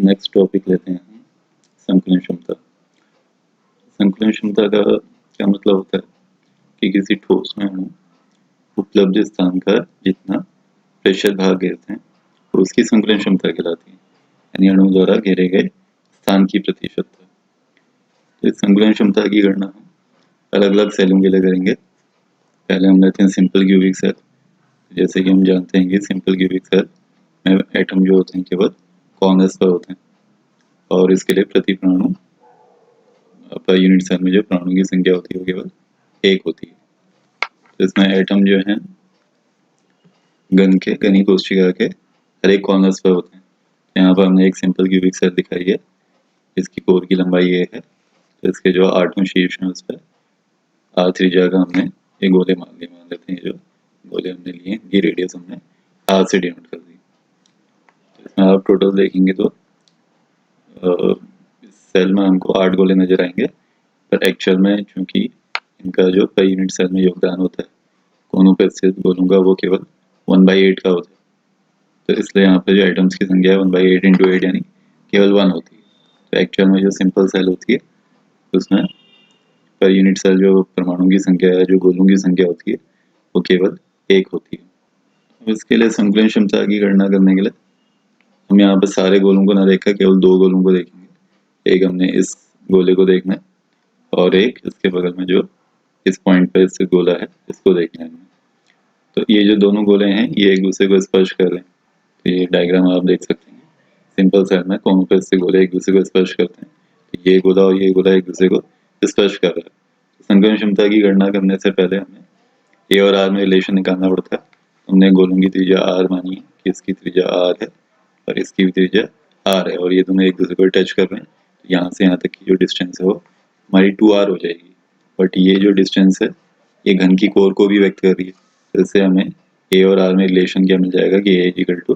Next topic लेते हैं हम संकुलन क्षमता। संकुलन क्षमता का क्या मतलब होता है कि किसी ठोस में अणु उपलब्ध स्थान का जितना प्रेशर भाग घेरते हैं तो उसकी संकुलन क्षमता कहलाती है, यानी अणु द्वारा घेरे गए स्थान की प्रतिशतता। तो इस संकुलन क्षमता की गणना हम अलग अलग सेलों के लिए करेंगे। पहले हम लेते हैं सिंपल क्यूबिक सेल। जैसे कि हम जानते हैं कि सिंपल क्यूबिक सेल में एटम जो होते हैं केवल कॉर्नर्स पर होते हैं और इसके लिए प्रति परमाणु पर यूनिट सेल में जो परमाणु की संख्या होती है वो केवल 1 होती है। तो इसमें एटम जो है घनी कोशिका के हर एक कॉर्नर्स पर होते हैं। यहाँ पर हमने एक सिंपल क्यूबिक सेल दिखाई है, इसकी कोर की लंबाई ये है, तो इसके जो 8वें शीर्ष में उस पर r त्रिज्या का हमने ये गोले मान लेते हैं। जो गोले हमने लिए ये रेडियस हमने r से डिनोट कर दी। तो इसमें आप टोटल देखेंगे तो इस सेल में हमको 8 गोले नजर आएंगे, पर एक्चुअल में चूंकि इनका जो पर यूनिट सेल में योगदान होता है कोनों पर स्थित गोलों का वो केवल 1/8 का होता है। तो इसलिए यहाँ पे जो एटम्स की संख्या है 1/8 × 8 यानी केवल 1 होती है। तो एक्चुअल में जो सिंपल सेल होती है उसमें पर यूनिट सेल जो परमाणु की संख्या है, जो गोलों की संख्या होती है वो केवल 1 होती है। इसके लिए संकुलन क्षमता की गणना करने के लिए हम यहाँ पर सारे गोलों को ना देखकर केवल 2 गोलों को देखेंगे। एक हमने इस गोले को देखना है और एक इसके बगल में जो इस पॉइंट पर इससे गोला है इसको देखना है। तो ये जो दोनों गोले हैं ये एक दूसरे को स्पर्श कर रहे हैं। तो ये डायग्राम आप देख सकते हैं। सिंपल सेल में कोनों पर इससे गोले एक दूसरे को स्पर्श करते हैं, तो ये गोला और ये गोला एक दूसरे को स्पर्श कर रहा है। तो संकुलन क्षमता की गणना करने से पहले हमें ए और आर में रिलेशन निकालना पड़ता है। हमने गोलों की त्रिज्या आर मानी है कि इसकी त्रिज्या आर है और इसकी भी त्रिज्या आर है और ये दोनों एक दूसरे को टच कर रहे हैं। तो यहाँ से यहाँ तक की जो डिस्टेंस है वो हमारी 2r हो जाएगी। बट ये जो डिस्टेंस है ये घन की कोर को भी व्यक्त कर रही है, तो इससे हमें ए और आर में रिलेशन क्या मिल जाएगा कि ए इक्वल टू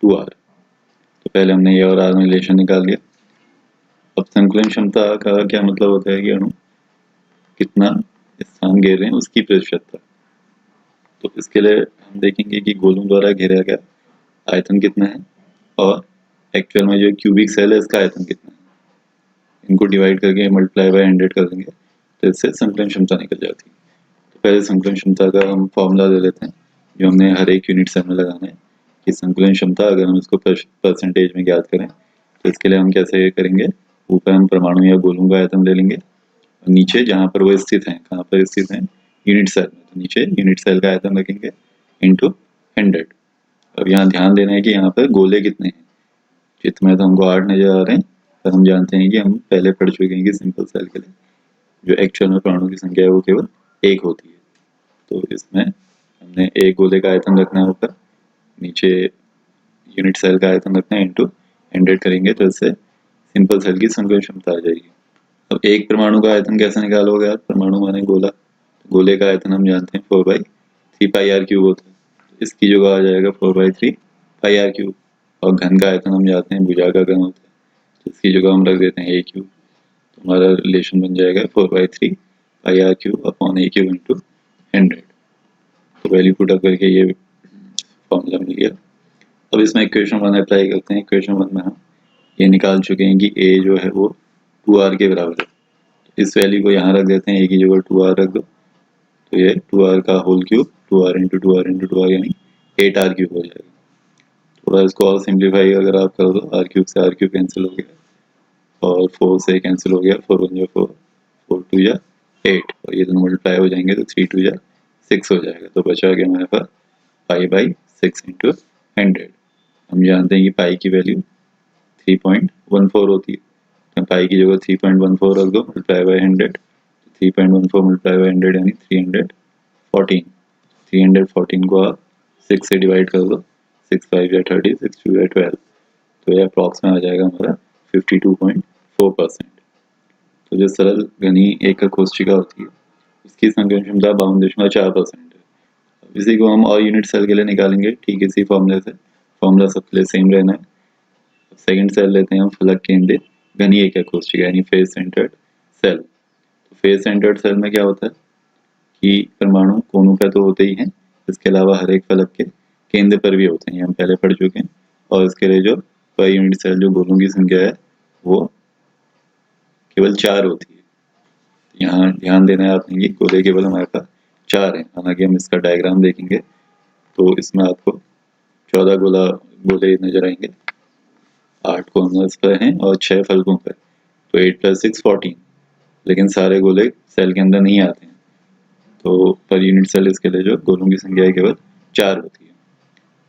2r। तो पहले हमने ए और आर में रिलेशन निकाल लिया। अब संकुलन क्षमता का क्या मतलब होता है कि अणु कितना स्थान घेर रहे हैं उसकी प्रतिशतता। तो इसके लिए हम देखेंगे कि गोलों द्वारा घेरा गया आयतन कितना है और एक्चुअल में जो क्यूबिक सेल है इसका आयतन कितना है। इनको डिवाइड करके मल्टीप्लाई बाय 100 कर देंगे तो इससे संकुलन क्षमता निकल जाती है। तो पहले संकुलन क्षमता का हम फॉर्मूला दे लेते हैं जो हमने हर एक यूनिट सेल में लगाना है कि संकुलन क्षमता अगर हम इसको परसेंटेज में ज्ञात करें तो इसके लिए हम कैसे करेंगे। ऊपर हम परमाणु या गोलों का आयतन ले लेंगे और नीचे जहाँ पर वो स्थित हैं, कहाँ पर स्थित हैं, यूनिट सेल में, तो नीचे यूनिट सेल का आयतन रखेंगे इंटू 100। अब यहाँ ध्यान देना है कि यहाँ पर गोले कितने हैं। चित्र में तो हमको 8 नजर आ रहे हैं, पर हम जानते हैं कि हम पहले पढ़ चुके हैं कि सिंपल सेल के लिए जो एक्चुअल में परमाणु की संख्या है वो केवल 1 होती है। तो इसमें हमने एक गोले का आयतन रखना है ऊपर, नीचे यूनिट सेल का आयतन रखना है इंटू 100 करेंगे तो इससे सिंपल सेल की संकुलन क्षमता आ जाएगी। अब एक परमाणु का आयतन कैसे निकालोगे आप। परमाणु माने गोला, गोले का आयतन हम जानते हैं 4/3πr³ होता है। इसकी जगह आ जाएगा 4/3πr³ और घन का आयतन हम जानते हैं भुजा का घन होता है, तो इसकी जगह हम रख देते हैं a³। तो हमारा रिलेशन बन जाएगा 4/3πr³ × a³/100। तो वैल्यू पुट अप करके ये फॉर्मूला मिल गया। अब इसमें इक्वेशन 1 अप्लाई करते हैं। इक्वेशन 1 में हम ये निकाल चुके हैं कि a जो है वो 2r के बराबर है। इस वैल्यू को यहाँ रख देते हैं, a की जगह 2r रख दो तो ये 2r का whole cube 2r × 2r × 2r यानी 8r³ हो जाएगा। थोड़ा इसको और सिंप्लीफाई अगर आप कर दो, r³ से r³ कैंसिल हो गया और 4 से कैंसिल हो गया, 4 1 जा 4, 4 2 जा 8 और ये दोनों मल्टीप्लाई हो जाएंगे तो 3 2 जा 6 हो जाएगा। तो बचा गया हमारे पास π/6 × 100। हम जानते हैं कि पाई की वैल्यू 3.14 होती है, तो पाई की जगह 3.14 रख दो मल्टीप्लाई बाय 100। 3.14 मल्टीप्लाई बाय 100 यानी 314। 314 को आप 6 से डिवाइड कर दो, 6 5 या 30, 6 2 या 12, तो ये अप्रॉक्स में आ जाएगा हमारा 52.4%। तो जो सरल घनी एकक कोशिका होती है उसकी संकुलन क्षमता 52.4% है। इसी को हम और यूनिट सेल के लिए निकालेंगे ठीक इसी फॉर्मूले से। फॉर्मूला सबके लिए सेम रहना है। सेकंड सेल लेते हैं हम फलक केंद्रित घनी एकक कोशिका यानी फेस सेंटर्ड सेल। तो फेस सेंटर्ड सेल में क्या होता है कि परमाणु कोनों पर तो होते ही हैं, इसके अलावा हर एक फलक के केंद्र पर भी होते हैं, हम पहले पढ़ चुके हैं। और इसके लिए जो पर यूनिट सेल जो गोलों की संख्या है वो केवल 4 होती है। यहाँ ध्यान देना है आपने कि गोले केवल हमारे पास 4 हैं। हालांकि हम इसका डायग्राम देखेंगे तो इसमें आपको 14 गोले नजर आएंगे, 8 कॉर्नर्स पर हैं और 6 फलकों पर, तो 8 + 6 14। लेकिन सारे गोले सेल के अंदर नहीं आते हैं, तो पर यूनिट सेल इसके लिए जो गोलों की संख्या केवल 4 होती है।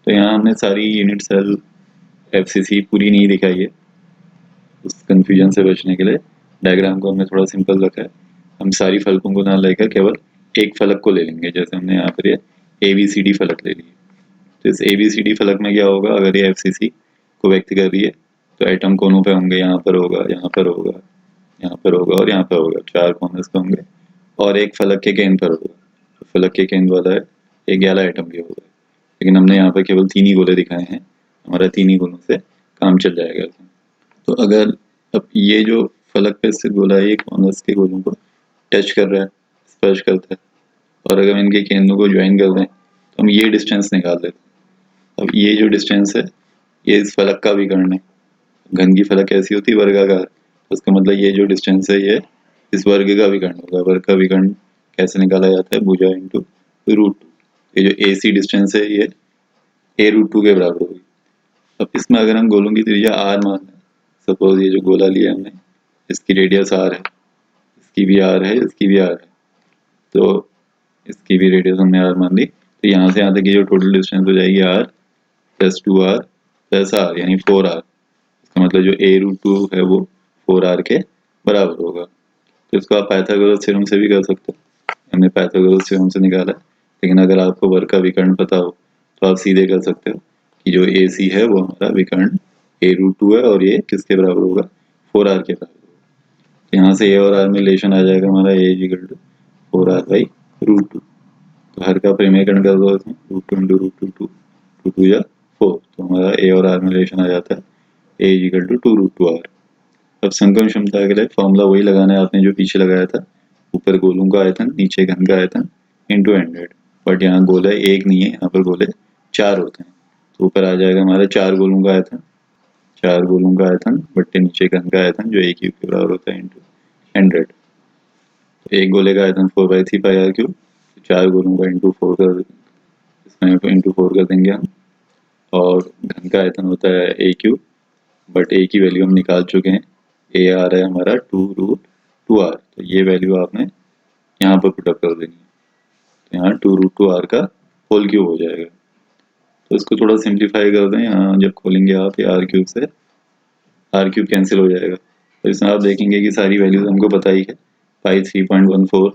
तो यहाँ हमने सारी यूनिट सेल FCC पूरी नहीं दिखाई है, उस कंफ्यूजन से बचने के लिए डायग्राम को हमने थोड़ा सिंपल रखा है। हम सारी फलकों को ना लेकर केवल एक फलक को ले लेंगे, जैसे हमने यहाँ पर ये ABCD फलक ले लिए। तो इस ABCD फलक में क्या होगा, अगर ये FCC को व्यक्त कर रही है तो एटम कोनों पे होंगे, यहाँ पर होगा, यहाँ पर होगा, यहाँ पर होगा और यहाँ पर होगा, 4 कॉर्नर्स पे होंगे। और एक फलक के केंद्र पर होगा, तो फलक के केंद्र वाला है एक 11 एटम भी होगा। लेकिन हमने यहाँ पर केवल 3 ही गोले दिखाए हैं, हमारा 3 ही गोलों से काम चल जाएगा। तो अगर अब ये जो फलक पे स्थित गोला है ये कॉर्नर्स के गोलों को टच कर रहा है, स्पर्श करता है, और अगर हम इनके केंद्रों को ज्वाइन कर दें तो हम ये डिस्टेंस निकाल लेते हैं। अब ये जो डिस्टेंस है ये इस फलक का विकर्ण है। घन की फलक कैसी होती है, वर्गाकार, तो उसका मतलब ये जो डिस्टेंस है ये इस वर्ग का विकर्ण होगा। वर्ग का विकर्ण कैसे निकाला जाता है, भुजा इंटू √2। ये जो AC डिस्टेंस है ये A√2 के बराबर होगी। अब इसमें अगर हम गोलों की त्रिज्या r मान लें, सपोज ये जो गोला लिया हमने इसकी रेडियस r है, इसकी भी r है, इसकी भी r है, तो इसकी भी रेडियस हमने r मान ली, तो यहाँ से यहाँ तक की जो टोटल डिस्टेंस हो जाएगी r + 2r + r यानी 4r। इसका मतलब जो A√2 है वो 4r के बराबर होगा। तो इसको आप पाइथागोरस थ्योरम से भी कर सकते हो, हमने पाइथागोरस थ्योरम से निकाला है। लेकिन अगर आपको वर्ग का विकर्ण पता हो तो आप सीधे कर सकते हो कि जो AC है वो हमारा विकर्ण A√2 है और ये किसके बराबर होगा, 4r के बराबर होगा। तो यहाँ से A और r में रिलेशन आ जाएगा हमारा A = 4r/√2। तो हर का परिमेयकरण कर दो इसमें, √2 × √2 2 या 4, तो हमारा A और r में रिलेशन आ जाता है A = 2√2r। अब संगम क्षमता के लिए फॉर्मूला वही लगाना है आपने जो पीछे लगाया था, ऊपर गोलों का आयतन नीचे घन का आयतन इंटू 100। बट यहाँ गोला एक नहीं है, यहाँ पर गोले 4 होते हैं, तो ऊपर आ जाएगा हमारा 4 गोलों का आयतन, 4 गोलों का आयतन बट्टे नीचे घन का आयतन जो A³ के बराबर होता है इंटू 100। तो एक गोले का आयतन 4/3πr³, 4 गोलों का इंटू 4 कर, इसमें इंटू 4 कर देंगे हम, और घन का आयतन होता है A³, बट A की वैल्यू हम निकाल चुके हैं, A आ रहा है हमारा 2√2r, तो ये वैल्यू आपने यहाँ पर पुटअप कर देनी है, तो यहाँ 2√2r का होल क्यूब हो जाएगा। तो इसको थोड़ा सिंप्लीफाई कर दें, यहाँ जब खोलेंगे आप ये r³ से r³ कैंसिल हो जाएगा। तो इसमें आप देखेंगे कि सारी वैल्यूज हमको पता ही है, पाई 3.14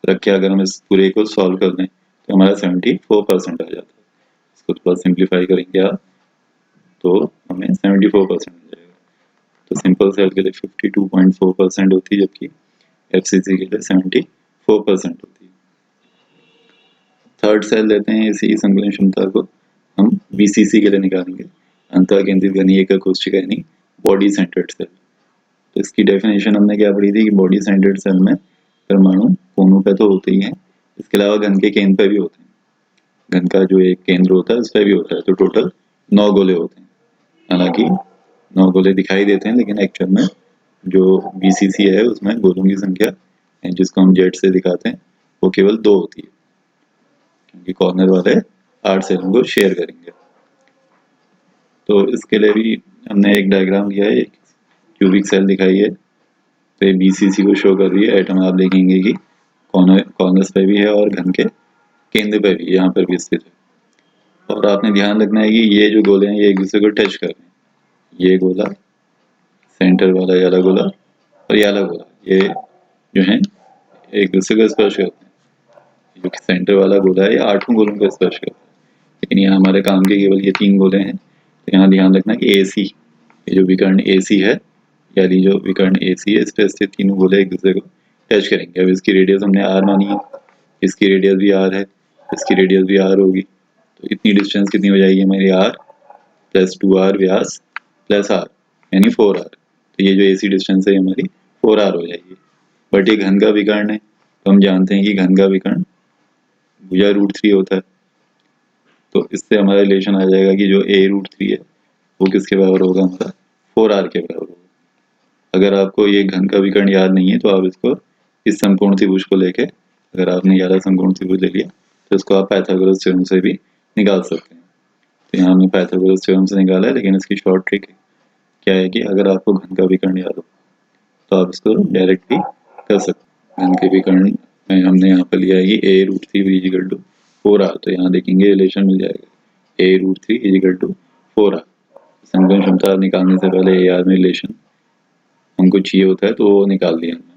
रख के अगर हम इस पूरे को सॉल्व कर दें तो हमारा 74% आ जाता है। इसको थोड़ा सिंप्लीफाई करेंगे आप तो हमें 74% मिल जाएगा। तो सिंपल सेल के लिए 52.4% होती है, जबकि FCC के लिए 74% होती है। थर्ड सेल लेते हैं, इसी संकलन क्षमता को हम BCC के लिए निकालेंगे, अंतः केंद्रित घनीय एकक कोशिका यानी बॉडी सेंटर्ड सेल। तो इसकी डेफिनेशन हमने क्या पढ़ी थी कि बॉडी सेंटर्ड सेल में परमाणु कोनों पे तो होते ही हैं, इसके अलावा घन के केंद्र पे भी होते हैं। घन का जो एक केंद्र होता है उस पर भी होता है, तो टोटल 9 गोले होते हैं। हालांकि 9 गोले दिखाई देते हैं, लेकिन एक्चुअल में जो BCC है उसमें गोलों की संख्या जिसको हम Z से दिखाते हैं वो केवल 2 होती है, क्योंकि कॉर्नर वाले 8 सेलों को शेयर करेंगे। तो इसके लिए भी हमने एक डायग्राम दिया है, एक क्यूबिक सेल दिखाई है, तो ये BCC को शो कर रही है। एटम आप देखेंगे कि कॉर्नर्स पे भी है और घन के केंद्र पे भी, यहाँ पर भी स्थित है। और आपने ध्यान रखना है कि ये जो गोले हैं ये एक दूसरे को टच कर रहे हैं, ये गोला सेंटर वाला ये वाला गोला और ये वाला गोला, ये जो है एक दूसरे को स्पर्श करते हैं। जो कि सेंटर वाला गोला है ये 8 गोलों को स्पर्श करता है, लेकिन यहाँ हमारे काम के केवल ये 3 गोले हैं। तो यहाँ ध्यान रखना कि AC, ये जो विकर्ण AC है, यानी जो विकर्ण AC है इस पर स्थित 3 गोले एक दूसरे को टच करेंगे। अब इसकी रेडियस हमने r मानी है, इसकी रेडियस भी r है, इसकी रेडियस भी r होगी, तो इतनी डिस्टेंस कितनी हो जाएगी हमारी, r + 2r व्यास + r यानी 4r। तो ये जो AC डिस्टेंस है हमारी 4r हो जाएगी। बट ये घन का विकर्ण है, तो हम जानते हैं कि घन का विकर्ण भुजा √3 होता है, तो इससे हमारा रिलेशन आ जाएगा कि जो A√3 है वो किसके बराबर होगा हमारा 4r के बराबर होगा। अगर आपको ये घन का विकर्ण याद नहीं है तो आप इसको इस समकोण त्रिभुज को लेके, अगर आपने 11 समकोण त्रिभुज ले लिया तो इसको आप पाइथागोरस थ्योरम से भी निकाल सकते हैं। तो यहाँ हमने पाइथागोरस थ्योरम से निकाला है, लेकिन इसकी शॉर्ट ट्रिक क्या है कि अगर आपको घन का विकर्ण याद हो तो आप इसको डायरेक्ट भी कर सकते हैं। घन के विकर्ण में हमने यहाँ पर लिया है कि a√3 इजिकल टू 4r। तो यहाँ देखेंगे रिलेशन मिल जाएगा a√3 इजिकल टू 4r। संकलन क्षमता निकालने से पहले AR में रिलेशन हमको चाहिए होता है तो वो निकाल दिया हमने।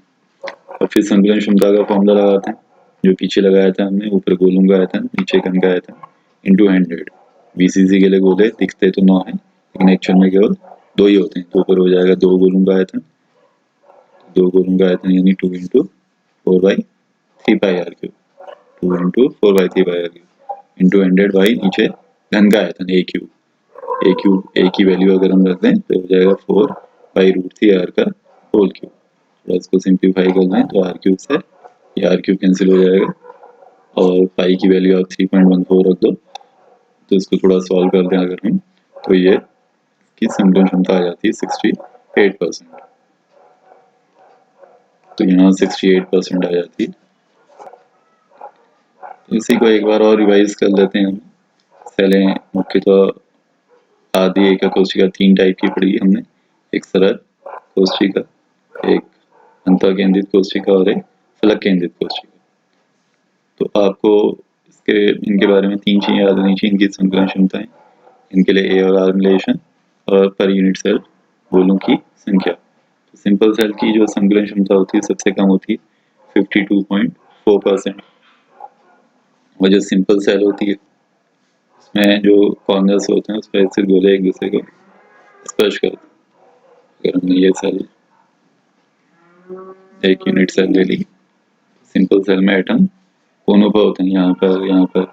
और फिर संकलन क्षमता का फॉर्मूला लगाते हैं जो पीछे लगाया था हमने, ऊपर गोलों का आयतन नीचे घन का आयतन इंटू 100। BCC के लिए गोले दिखते तो 9 है, लेकिन एक्चुअल में केवल 2 ही होते हैं। तो ऊपर हो जाएगा 2 गोलों का आयतन, 2 गोलों का आयतन यानी 2 into 4/3 pi R cube, 2 into 4/3 pi R cube into 100 by नीचे घन का आयतन a क्यूब। a की वैल्यू अगर हम रख दें तो हो जाएगा 4/√3 r का होल क्यूब। थोड़ा इसको सिंप्लीफाई कर लें तो r क्यूब से ये r क्यूब कैंसिल हो जाएगा और पाई की वैल्यू आप 3.14 रख दो। तो इसको थोड़ा सॉल्व कर दें अगर हम तो ये की संकलन क्षमता आ जाती है 68%। तो यहाँ 68% आ जाती है। तो इसी को एक बार और रिवाइज कर लेते हैं हम। सेलें मुख्यतः आदि एका कोशिका 3 टाइप की पढ़ी हमने, एक सरल कोशिका, एक अंतः केंद्रित कोशिका और एक फलक केंद्रित कोशिका। तो आपको इनके बारे में 3 चीजें याद होनी चाहिए, इनकी संकलन क्षमताएं, इनके लिए A और R रिलेशन और पर यूनिट सेल गोलों की संख्या। तो सिंपल सेल की जो संकलन क्षमता होती है सबसे कम होती है 52.4%। और जो सिंपल सेल होती है उसमें जो कॉर्नर्स होते हैं उस पर सिर्फ गोले एक दूसरे को स्पर्श करते हैं। अगर हमने ये सेल एक यूनिट सेल ले ली, सिंपल सेल में एटम कोनों पर होते हैं, यहाँ पर,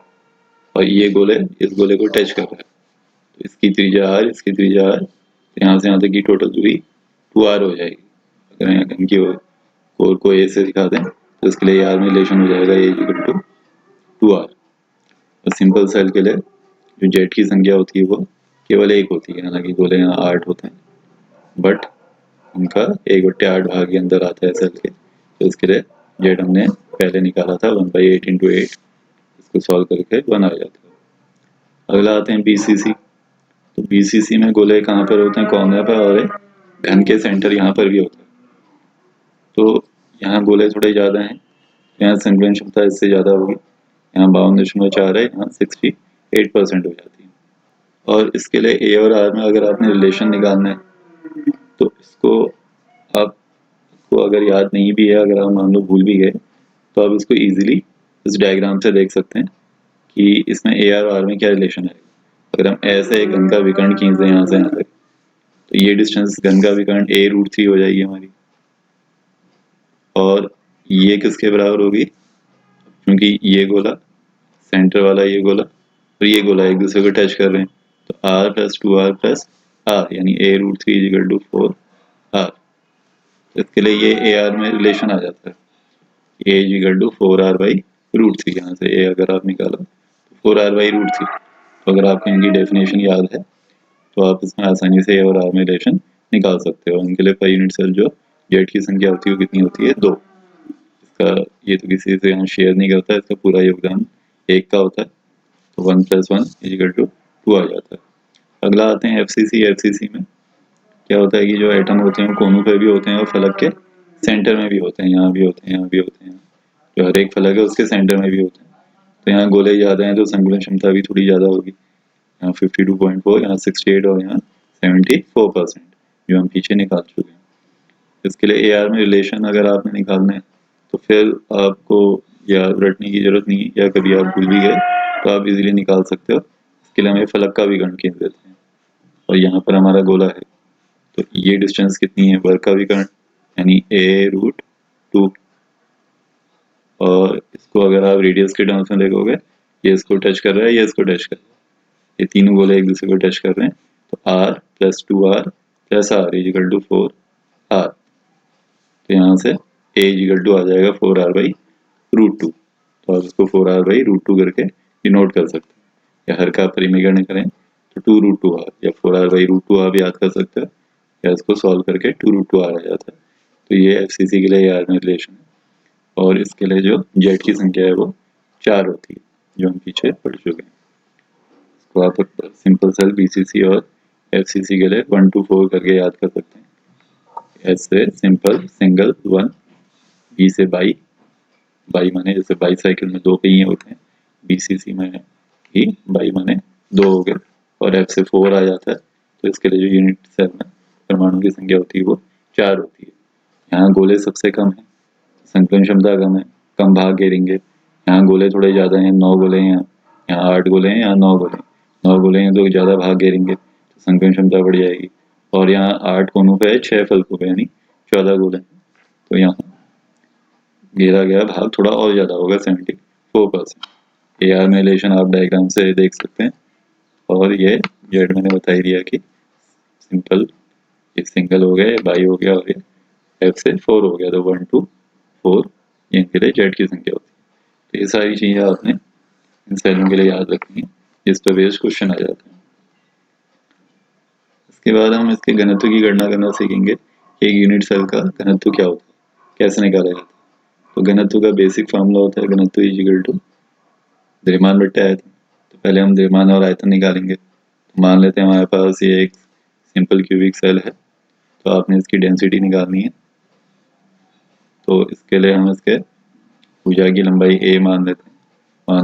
और ये गोले इस गोले को टच कर रहा है। तो इसकी त्रिज्या r, इसकी त्रिज्या r, तो यहाँ से यहाँ तक की टोटल दूरी 2r हो जाएगी। अगर यहाँ इनकी कोर को a से दिखा दें तो इसके लिए r में रिलेशन हो जाएगा a इक्वल टू 2r। और सिंपल सेल के लिए जो जेट की संख्या होती है वो केवल 1 होती है, हालांकि गोले यहाँ 8 होते हैं बट उनका 1/8 भाग के अंदर आता है सेल के। तो इसके लिए जेट हमने पहले निकाला था 1/8 इंटू 8, इसको सॉल्व करके 1 आ जाता है। अगला आते हैं BCC। तो BCC में गोले कहाँ पर होते हैं, कॉर्नर पर, और घन के सेंटर यहाँ पर भी होता है। तो यहाँ गोले थोड़े ज़्यादा हैं, यहाँ संकलन क्षमता इससे ज़्यादा होगी, यहाँ 52.4 है, यहाँ 68% हो जाती है। और इसके लिए A और R में अगर आपने रिलेशन निकालना है तो इसको आपको अगर याद नहीं भी है, अगर आप मान लो भूल भी गए तो आप इसको इजीली इस डायग्राम से देख सकते हैं कि इसमें A और R में क्या रिलेशन है। अगर हम ऐसे एक घन का विकर्ण खींच दें यहाँ से यहाँ तक तो ये डिस्टेंस घन का विकर्ण a√3 हो जाएगी हमारी, और ये किसके बराबर होगी, क्योंकि ये गोला सेंटर वाला ये गोला और ये गोला एक दूसरे को टच कर रहे हैं, तो r plus 2r plus r यानी a√3 इक्वल टू 4r। इसके लिए ये AR में रिलेशन आ जाता है, a इक्वल टू 4r/√3। यहाँ से a अगर आप निकालो तो 4r/√3। तो अगर आपको इनकी डेफिनेशन याद है तो आप इसमें आसानी से A और R में रिलेशन निकाल सकते हो। उनके लिए पर यूनिट सेल जो जेट की संख्या होती है वो कितनी होती है, 2। इसका ये तो किसी से यहाँ शेयर नहीं करता है, इसका पूरा योगदान 1 का होता है, तो 1 + 1 इक्वल टू 2 आ जाता है। अगला आते हैं FCC। FCC में क्या होता है कि जो एटम होते हैं कोनों पर भी होते हैं और फलक के सेंटर में भी होते हैं, यहाँ भी होते हैं, यहाँ भी होते हैं, जो हर एक फलक है उसके सेंटर में भी होते हैं। तो यहाँ गोले ज़्यादा हैं तो संकलन क्षमता भी थोड़ी ज़्यादा होगी, यहाँ 52.4, यहाँ 68 और यहाँ 74% जो हम पीछे निकाल चुके हैं। इसके लिए AR में रिलेशन अगर आपने निकालना है तो फिर आपको याद रटने की जरूरत नहीं है, या कभी आप भूल भी गए तो आप इजीली निकाल सकते हो। इसके लिए हमें फलक का विकर्ण खींच देते हैं और यहाँ पर हमारा गोला है, तो ये डिस्टेंस कितनी है, वर्ग का विकर्ण यानी a√2, और इसको अगर आप रेडियस के टर्म्स में देखोगे ये इसको टच कर रहा है, ये इसको टच कर रहा है, ये तीनों गोले एक दूसरे को टच कर रहे हैं, तो r plus 2r plus r equal to 4r। तो यहाँ से a इक्वल टू आ जाएगा 4r/√2। तो आप इसको 4r/√2 करके डिनोट कर सकते हैं, या हर का परिमीकरण करें तो तो 2√2r या 4r/√2r भी याद कर सकते हैं, या इसको सॉल्व करके 2√2r आ जाता है। तो ये एफसीसी के लिए यार में रिलेशन है। और इसके लिए जो जेड की संख्या है वो 4 होती है, जो हम पीछे पढ़ चुके हैं। इसको आप सिंपल सेल बीसीसी और एफसीसी के लिए 1 to 4 करके याद कर सकते हैं। एस से सिंपल सिंगल 1, बी से बाई, बाई माने जैसे बाईसाइकिल में 2 पहिए होते हैं, बीसीसी में ही बाई माने 2 हो गए, और एफ से 4 आ जाता है। तो इसके लिए जो यूनिट सेल में परमाणु की संख्या होती है वो 4 होती है। यहाँ गोले सबसे कम है, संकलन क्षमता कम है, कम भाग घेरेंगे। यहाँ गोले थोड़े ज़्यादा हैं, 9 गोले हैं, यहाँ 8 गोले हैं, यहाँ 9 गोले हैं। 9 गोले हैं तो ज़्यादा भाग घेरेंगे, तो संकलन क्षमता बढ़ जाएगी। और यहाँ 8 कोनों पे है, 6 फलकों पे, यानी 14 गोले, तो यहाँ घेरा गया भाग थोड़ा और ज़्यादा होगा, 74%। ए आर में रिलेशन आप डायग्राम से देख सकते हैं। और ये जेड मैंने बता ही दिया कि सिंपल, ये सिंगल हो गया, बाई हो गया, और ये एफ से 4 हो गया, तो 1 to 4 इनके लिए जेड की संख्या होती है। तो ये सारी चीज़ें आपने इन सेलों के लिए याद रखनी है, जिस पर बेस्ड क्वेश्चन आ जाते हैं। इसके बाद हम इसके घनत्व की गणना करना सीखेंगे। एक यूनिट सेल का घनत्व क्या होता है, कैसे निकाला जाता है। तो घनत्व का बेसिक फॉर्मूला होता है घनत्व इक्वल टू द्रव्यमान बट्टे आयतन। तो पहले हम द्रव्यमान और आयतन निकालेंगे। तो मान लेते हैं हमारे पास ये एक सिंपल क्यूबिक सेल है, तो आपने इसकी डेंसिटी निकालनी है। तो इसके लिए हम इसके भुजा की लंबाई a मान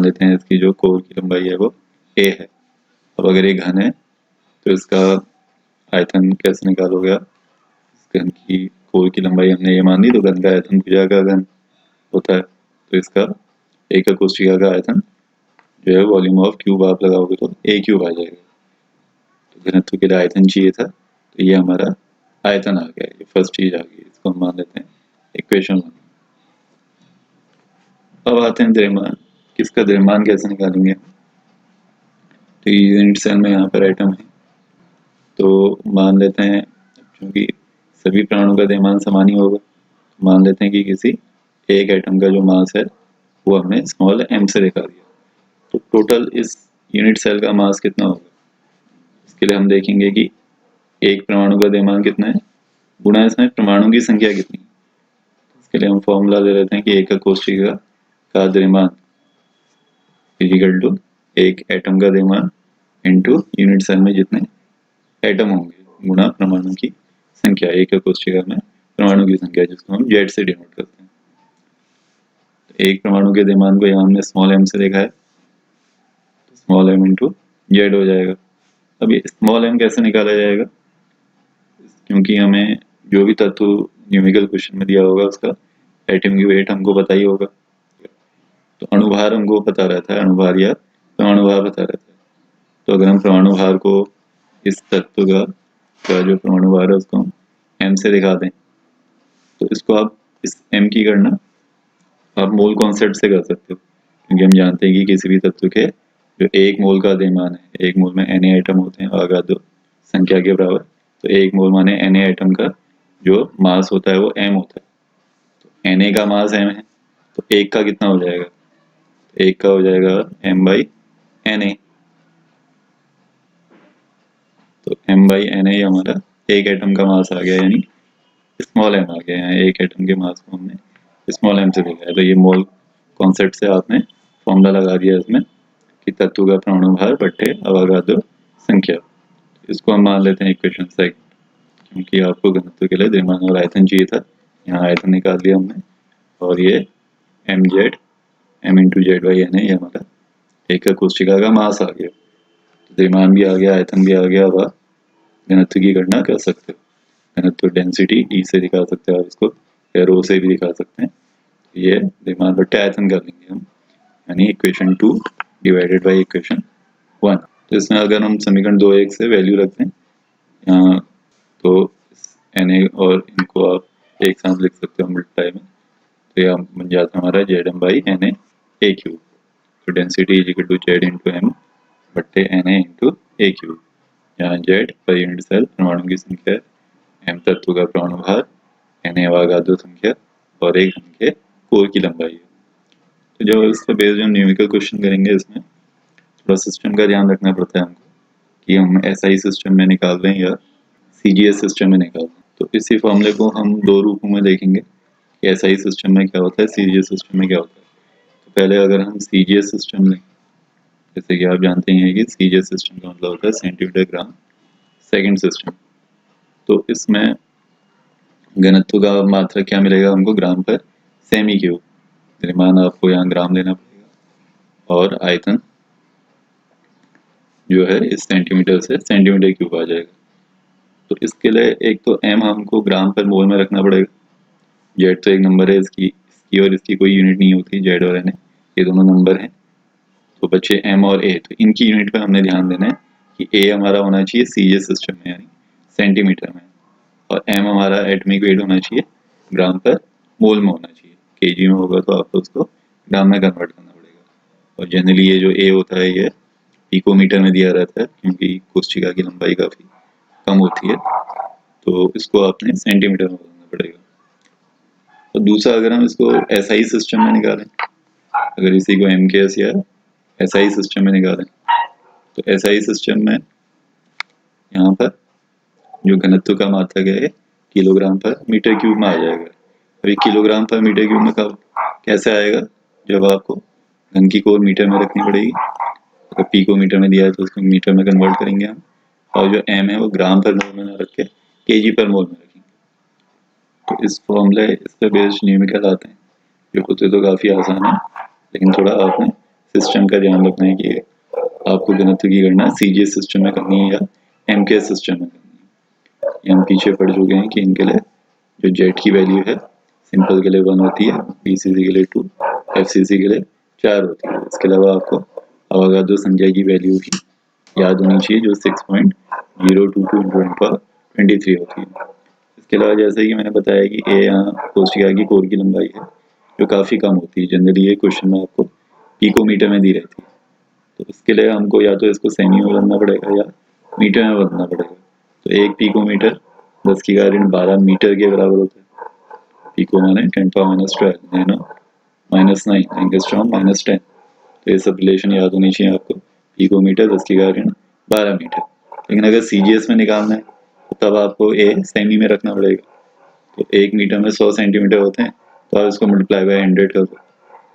लेते हैं इसकी जो कोर की लंबाई है वो a है। अब अगर ये घन है तो इसका आयतन कैसे निकालोगे आप। इस घन की कोर की लंबाई हमने ये मान ली, तो घन का आयतन भुजा का घन होता है। तो इसका एक कोष्ठिका का आयतन जो है वॉल्यूम ऑफ क्यूब आप लगाओगे तो a क्यूब आ जाएगा। तो घनत्व के लिए आयतन चाहिए था, तो ये हमारा आयतन आ गया, ये फर्स्ट चीज आ गई। इसको हम मान लेते हैं इक्वेशन 1। अब आते हैं द्रव्यमान। किसका द्रव्यमान कैसे निकालेंगे। तो यूनिट सेल में यहाँ पर एटम है, तो मान लेते हैं क्योंकि सभी प्राणों का द्रव्यमान समान ही होगा, तो मान लेते हैं कि किसी एक एटम का जो मास है वो हमने स्मॉल m से दिखा दिया। तो टोटल इस यूनिट सेल का मास कितना होगा, इसके लिए हम देखेंगे कि एक परमाणु का द्रव्यमान कितना है गुणा इसमें परमाणु की संख्या कितनी है। इसके लिए हम फॉर्मूला ले लेते हैं कि एक कोष्ठिका का द्रव्यमान इक्वल टू एक एटम का द्रव्यमान इनटू यूनिट सेल में जितने एटम होंगे गुणा परमाणु की संख्या। एक कोष्ठिका में परमाणु की संख्या जिसको हम जेड से डिनोट करते हैं। तो एक परमाणु के द्रव्यमान को यहाँ हमने स्मॉल m से देखा है, तो स्मॉल m इंटू जेड हो जाएगा। अब ये स्मॉल m कैसे निकाला जाएगा, क्योंकि हमें जो भी तत्व न्यूमेरिकल क्वेश्चन में दिया होगा उसका एटम की वेट हमको पता ही होगा। तो अणुभार हमको पता रहता है, अणुभार या परमाणु भार पता रहता है। तो अगर हम परमाणु भार को इस तत्व का जो परमाणु भार है उसको हम m से दिखा दें, तो इसको आप इस m की गणना आप मोल कॉन्सेप्ट से कर सकते हो, क्योंकि हम जानते हैं कि किसी भी तत्व के जो एक मोल का द्रव्यमान है, एक मोल में Na एटम होते हैं अवगाद्रो संख्या के बराबर, तो एक मोल माने Na एटम का जो मास होता है वो m होता है। तो Na का मास m है, तो एक का कितना हो जाएगा, एक का हो जाएगा m/Na। तो m/Na हमारा एक एटम का मास आ गया, यानी स्मॉल m आ गया। यहाँ एक एटम के मास को हमने स्मॉल m से देखा है, तो ये मोल कॉन्सेप्ट से आपने फॉर्मूला लगा दिया इसमें कि तत्व का परमाणु भार बट्टे अवगाद्रो संख्या। इसको हम मान लेते हैं इक्वेशन सेकंड, क्योंकि आपको घनत्व के लिए द्रव्यमान और आयतन चाहिए था। यहाँ आयतन निकाल दिया हमने, और ये mz m इंटू जेड/Na ये हमारा एक कोष्ठिका का मास आ गया। तो द्रव्यमान भी आ गया, आयतन भी आ गया। अब आप घनत्व की गणना कर सकते हो। घनत्व डेंसिटी E से दिखा सकते हो आप इसको, या रो से भी दिखा सकते हैं। ये द्रव्यमान बट्टे आयतन कर लेंगे हम, यानी इक्वेशन 2 डिवाइडेड बाई इक्वेशन 1। तो इसमें अगर हम समीकरण 2(1) से वैल्यू रखते हैं यहाँ, तो Na और इनको आप एक साथ लिख सकते हो मल्टीप्लाई में, तो यह बन जाता है हमारा Zm/Na a क्यूब। तो density is equal to Z into m बट्टे Na इंटू a क्यूब, यहाँ Z पर यूनिट सेल परमाणु की संख्या है, m तत्व का परमाणु भार, Na अवगाद्रो संख्या, और एक घन के कोर की लंबाई है। तो जब इस पर बेस्ड हम न्यूमेरिकल क्वेश्चन करेंगे, इसमें थोड़ा सिस्टम का ध्यान रखना पड़ता है हमको कि हम SI सिस्टम में निकाल रहे हैं या CGS सिस्टम में निकाल रहे हैं। तो इसी फॉर्मूले को हम दो रूपों में देखेंगे कि SI सिस्टम में क्या होता है, CGS सिस्टम में क्या होता है। तो पहले अगर हम CGS सिस्टम लें, जैसे कि आप जानते हैं कि CGS सिस्टम का मतलब होता है सेंटीमीटर ग्राम सेकंड सिस्टम। तो इसमें घनत्व का मात्रा क्या मिलेगा हमको, ग्राम पर सेमी क्यूब। द्रव्यमान आपको यहाँ ग्राम लेना पड़ेगा और आयतन जो है इस सेंटीमीटर से सेंटीमीटर क्यूब आ जाएगा। तो इसके लिए एक तो m हमको ग्राम पर मोल में रखना पड़ेगा। जेड तो एक नंबर है, इसकी और इसकी कोई यूनिट नहीं होती, जेड और एन ये दोनों नंबर हैं। तो बच्चे m और a, तो इनकी यूनिट पर हमने ध्यान देना है कि a हमारा होना चाहिए CGS सिस्टम में यानी सेंटीमीटर में, और m हमारा एटॉमिक वेट होना चाहिए ग्राम पर मोल में होना चाहिए। केजी में होगा तो आपको उसको ग्राम में कन्वर्ट करना पड़ेगा। और जनरली ये जो a होता है ये पिकोमीटर में दिया रहता है, क्योंकि कोशिका की लंबाई काफ़ी कम होती है, तो इसको आपने सेंटीमीटर में बदलना पड़ेगा। और दूसरा, अगर हम इसको SI सिस्टम में निकालें, अगर इसी को MKS या SI सिस्टम में निकालें, तो SI सिस्टम में यहाँ पर जो घनत्व का मात्रक है किलोग्राम पर मीटर क्यूब में आ जाएगा। अभी किलोग्राम पर मीटर क्यूब में कब कैसे आएगा, जब आपको घन की कोर मीटर में रखनी पड़ेगी। अगर पिकोमीटर में दिया है तो उसको मीटर में कन्वर्ट करेंगे हम, और जो m है वो ग्राम पर मोल में ना रख के kg पर मोल में रखेंगे। तो इस फॉर्मूले इस पर बेस्ड न्यूमेरिकल आते हैं, जो होते तो काफ़ी आसान है, लेकिन थोड़ा आपने सिस्टम का ध्यान रखना है कि आपको घनत्व की गणना CGS सिस्टम में करनी है या MKS सिस्टम में करनी है। ये हम पीछे पढ़ चुके हैं कि इनके लिए जो जेड की वैल्यू है सिंपल के लिए 1 होती है, BCC के लिए 2, FCC के लिए 4 होती है। इसके अलावा आपको अवगाद्रो संख्या की वैल्यू भी याद होनी चाहिए, जो 6.022 × 10⁻23 होती है। इसके अलावा जैसे कि मैंने बताया कि a यहाँ कोशिका की कोर की लंबाई है जो काफ़ी कम होती है। जनरली ये क्वेश्चन में आपको पिकोमीटर में दी रहती है, तो इसके लिए हमको या तो इसको सेमी में बदलना पड़ेगा या मीटर में बदलना पड़ेगा। तो एक पिकोमीटर 10⁻12 मीटर के बराबर होता है। पिको माने 10⁻12, नैनो -9, एंगस्ट्रॉम -10। तो ये सब रिलेशन याद होनी चाहिए आपको। Picometre 10⁻12 metre. लेकिन अगर CGS में निकालना है तो तब आपको a सेमी में रखना पड़ेगा। तो 1 मीटर में 100 सेंटीमीटर होते हैं, तो आप इसको मल्टीप्लाई बाय 100 कर दो।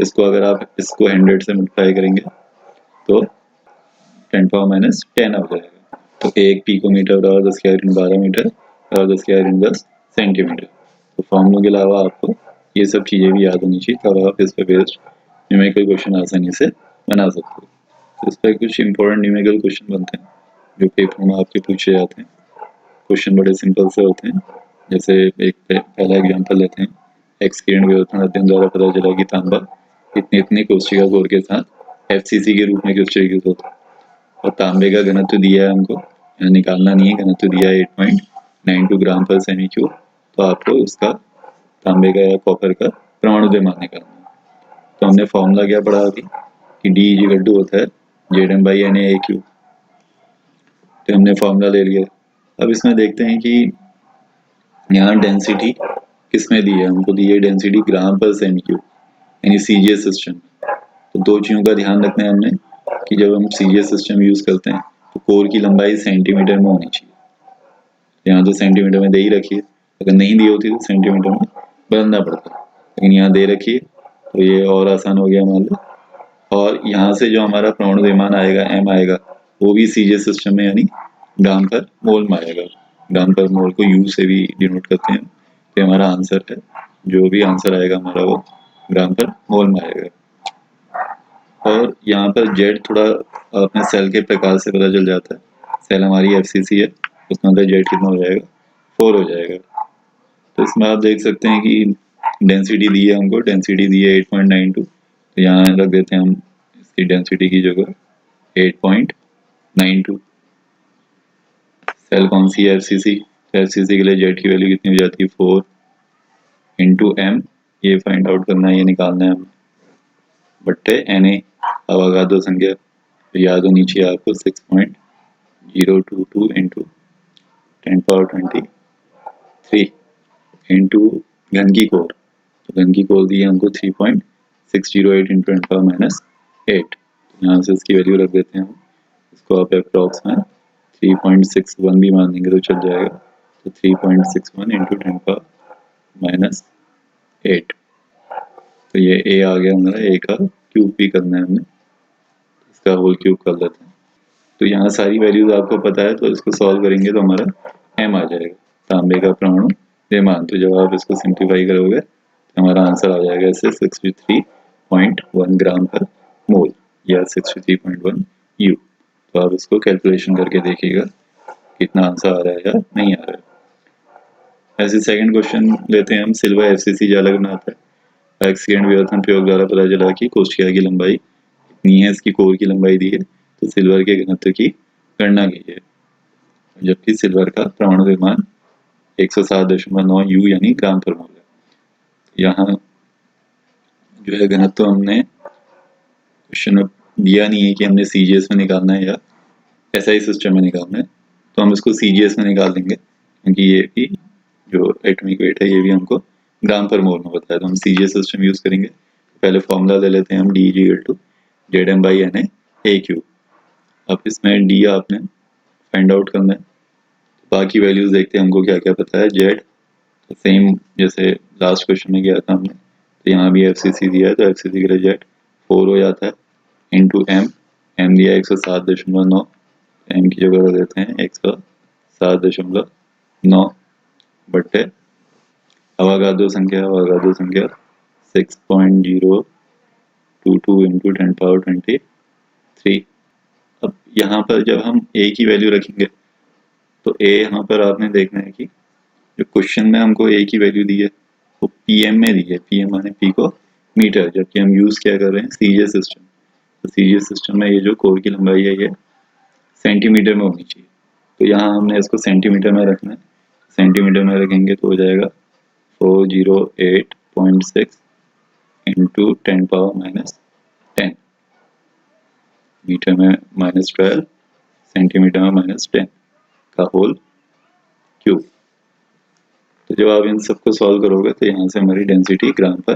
इसको अगर आप इसको 100 से मल्टीप्लाई करेंगे तो 10⁻10 आ जाएगा। तो 1 पिकोमीटर बराबर 10⁻12 मीटर और 10⁻10 सेंटीमीटर। तो फॉर्मूलों के अलावा आपको ये सब चीज़ें भी याद होनी चाहिए, तब आप इस पर बेस्ड न्यूमेरिकल क्वेश्चन आसानी से बना सकते हो। तो इस पर कुछ इंपॉर्टेंट न्यूमेरिकल क्वेश्चन बनते हैं जो पेपर में आपके पूछे जाते हैं। क्वेश्चन बड़े सिंपल से होते हैं। जैसे एक पहला एग्जांपल लेते हैं, एक्स किरण विवर्तन अध्ययन द्वारा पता चला कि तांबा इतने इतने कोशिका कोर के साथ FCC के रूप में क्रिस्टलीकृत होता है, और तांबे का घनत्व दिया है हमको, यहाँ निकालना नहीं है, घनत्व दिया है 8.92 ग्राम पर सेमी क्यूब। तो आपको उसका तांबे का या कॉपर का परमाणु द्रव्यमान निकालना है। तो हमने फॉर्मूला क्या पढ़ा अभी कि D होता है Zm/Na⁴। तो हमने फॉर्मूला ले लिया। अब इसमें देखते हैं कि यहाँ डेंसिटी किसमें दी है, हमको दी है डेंसिटी ग्राम पर सेमी क्यूब यानी CGS सिस्टम। तो दो चीज़ों का ध्यान रखना है हमने कि जब हम CGS सिस्टम यूज़ करते हैं तो कोर की लंबाई सेंटीमीटर में होनी चाहिए। यहाँ तो सेंटीमीटर में दे ही रखी है, अगर नहीं दी होती तो सेंटीमीटर में बदलना पड़ता, लेकिन यहाँ दे रखी है तो ये और आसान हो गया मान लो। और यहाँ से जो हमारा परमाणु द्रव्यमान आएगा m आएगा, वो भी CGS सिस्टम में यानी ग्राम पर मोल में आएगा। ग्राम पर मोल को U से भी डिनोट करते हैं। तो हमारा आंसर है, जो भी आंसर आएगा हमारा वो ग्राम पर मोल में आएगा। और यहाँ पर Z थोड़ा अपने सेल के प्रकार से पता चल जाता है। सेल हमारी FCC है, उसमें अंदर Z कितना हो जाएगा, 4 हो जाएगा। तो इसमें आप देख सकते हैं कि डेंसिटी दी है हमको, डेंसिटी दी है 8.92। तो यहाँ रख देते हैं हम इसकी डेंसिटी की जगह 8.92। सेल कौन सी है, FCC। FCC के लिए Z की वैल्यू कितनी हो जाती है, 4 × M। ये फाइंड आउट करना है, ये निकालना है हमें, बट्टे Na अवगाद्रो संख्या। तो याद होनी चाहिए आपको 6.022 × 10⁻23 इंटू घन की कोर। तो घन की कोर दी है हमको 3.608 × 10⁻8। यहाँ से इसकी वैल्यू रख देते हैं हम, इसको आप अप्रॉक्स में 3.61 भी मान देंगे तो चल जाएगा। तो 3.61 इंटू 10⁻⁸। तो ये a आ गया हमारा, a का क्यूब भी करना है हमने, इसका होल क्यूब कर लेते हैं। तो यहाँ सारी वैल्यूज आपको पता है, तो इसको सॉल्व करेंगे तो हमारा m आ जाएगा, तांबे का परमाणु द्रव्यमान। तो जब आप इसको सिंप्लीफाई करोगे तो हमारा आंसर आ जाएगा इससे 63.1 ग्राम पर मोल या 63.1 U। तो आप इसको कैलकुलेशन करके देखिएगा कितना आंसर आ रहा है या नहीं आ रहा है। ऐसे सेकंड क्वेश्चन लेते हैं हम, सिल्वर FCC जालक बनाता है। एक्सीडेंट विवर्तन प्रयोग द्वारा पता चला कि कोशिका की लंबाई इतनी है, इसकी कोर की लंबाई दी है, तो सिल्वर के घनत्व की गणना कीजिए। जबकि सिल्वर का परमाणु द्रव्यमान 107.9 U यानी ग्राम पर मोल है। यहाँ जो है घनत्व हमने क्वेश्चन में दिया नहीं है कि हमने CGS में निकालना है या SI सिस्टम में निकालना है, तो हम इसको CGS में निकाल देंगे, क्योंकि ये भी जो एटॉमिक वेट है ये भी हमको ग्राम पर मोल में बताया, तो हम CGS सिस्टम यूज करेंगे। पहले फॉर्मूला ले लेते हैं हम, D = ZM/NA AQ। अब इसमें D आपने फाइंड आउट करना है, बाकी वैल्यूज देखते हैं हमको क्या क्या पता है। Z तो सेम जैसे लास्ट क्वेश्चन में किया था हमने, तो यहाँ भी FCC दिया है, तो FCC के लिए Z 4 हो जाता है इंटू M दिया 107.9, M की जगह रख देते हैं 107.9 बटे अवागाद्रो संख्या 6.022 इंटू 10⁻23। अब यहाँ पर जब हम A की वैल्यू रखेंगे तो A यहाँ पर आपने देखना है कि जो क्वेश्चन में हमको A की वैल्यू दी है वो PM में दी है, PM माने P को मीटर, जबकि हम यूज क्या कर रहे हैं CGS सिस्टम। तो CGS सिस्टम में ये जो कोर की लंबाई है ये सेंटीमीटर में होनी चाहिए, तो यहाँ हमने इसको सेंटीमीटर में रखना है। सेंटीमीटर में रखेंगे तो हो जाएगा 408.6 इंटू 10⁻⁻10, मीटर में -12, सेंटीमीटर में -10 का होल क्यूब। तो जब आप इन सबको सॉल्व करोगे तो यहाँ से हमारी डेंसिटी ग्राम पर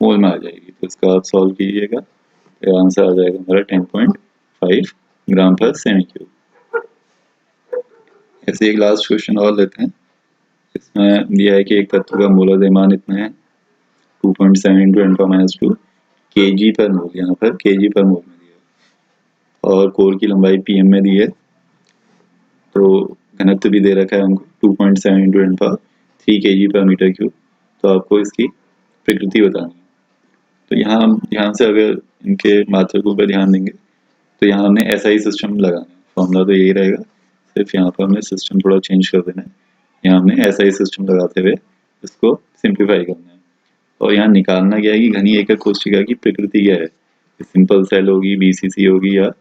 मोल में आ जाएगी, तो इसका आप सॉल्व कीजिएगा तो आंसर आ जाएगा हमारा 10.5 ग्राम पर सेमी क्यूब। ऐसे एक लास्ट क्वेश्चन और लेते हैं। इसमें दिया है कि एक तत्व का मोलर द्रव्यमान इतना है 2.7 इंटू 10⁻2 kg पर मोल, यहाँ पर kg पर मोल में दिया है, और कोर की लंबाई PM में दी है, तो घनत्व भी दे रखा है हमको 2.7 इंटू 10⁻3 kg पर मीटर क्यूब। तो आपको इसकी प्रकृति बतानी है। तो यहाँ हम ध्यान से अगर इनके मात्रकों पर ध्यान देंगे तो यहाँ हमने SI सिस्टम लगाना है, फॉर्मूला तो यही रहेगा, सिर्फ यहाँ पर हमने सिस्टम थोड़ा चेंज कर देना है। यहाँ हमने SI सिस्टम लगाते हुए इसको सिंप्लीफाई करना है, और यहाँ निकालना क्या है कि घनी एकक कोशिका की प्रकृति क्या है, सिंपल सेल होगी, BCC होगी या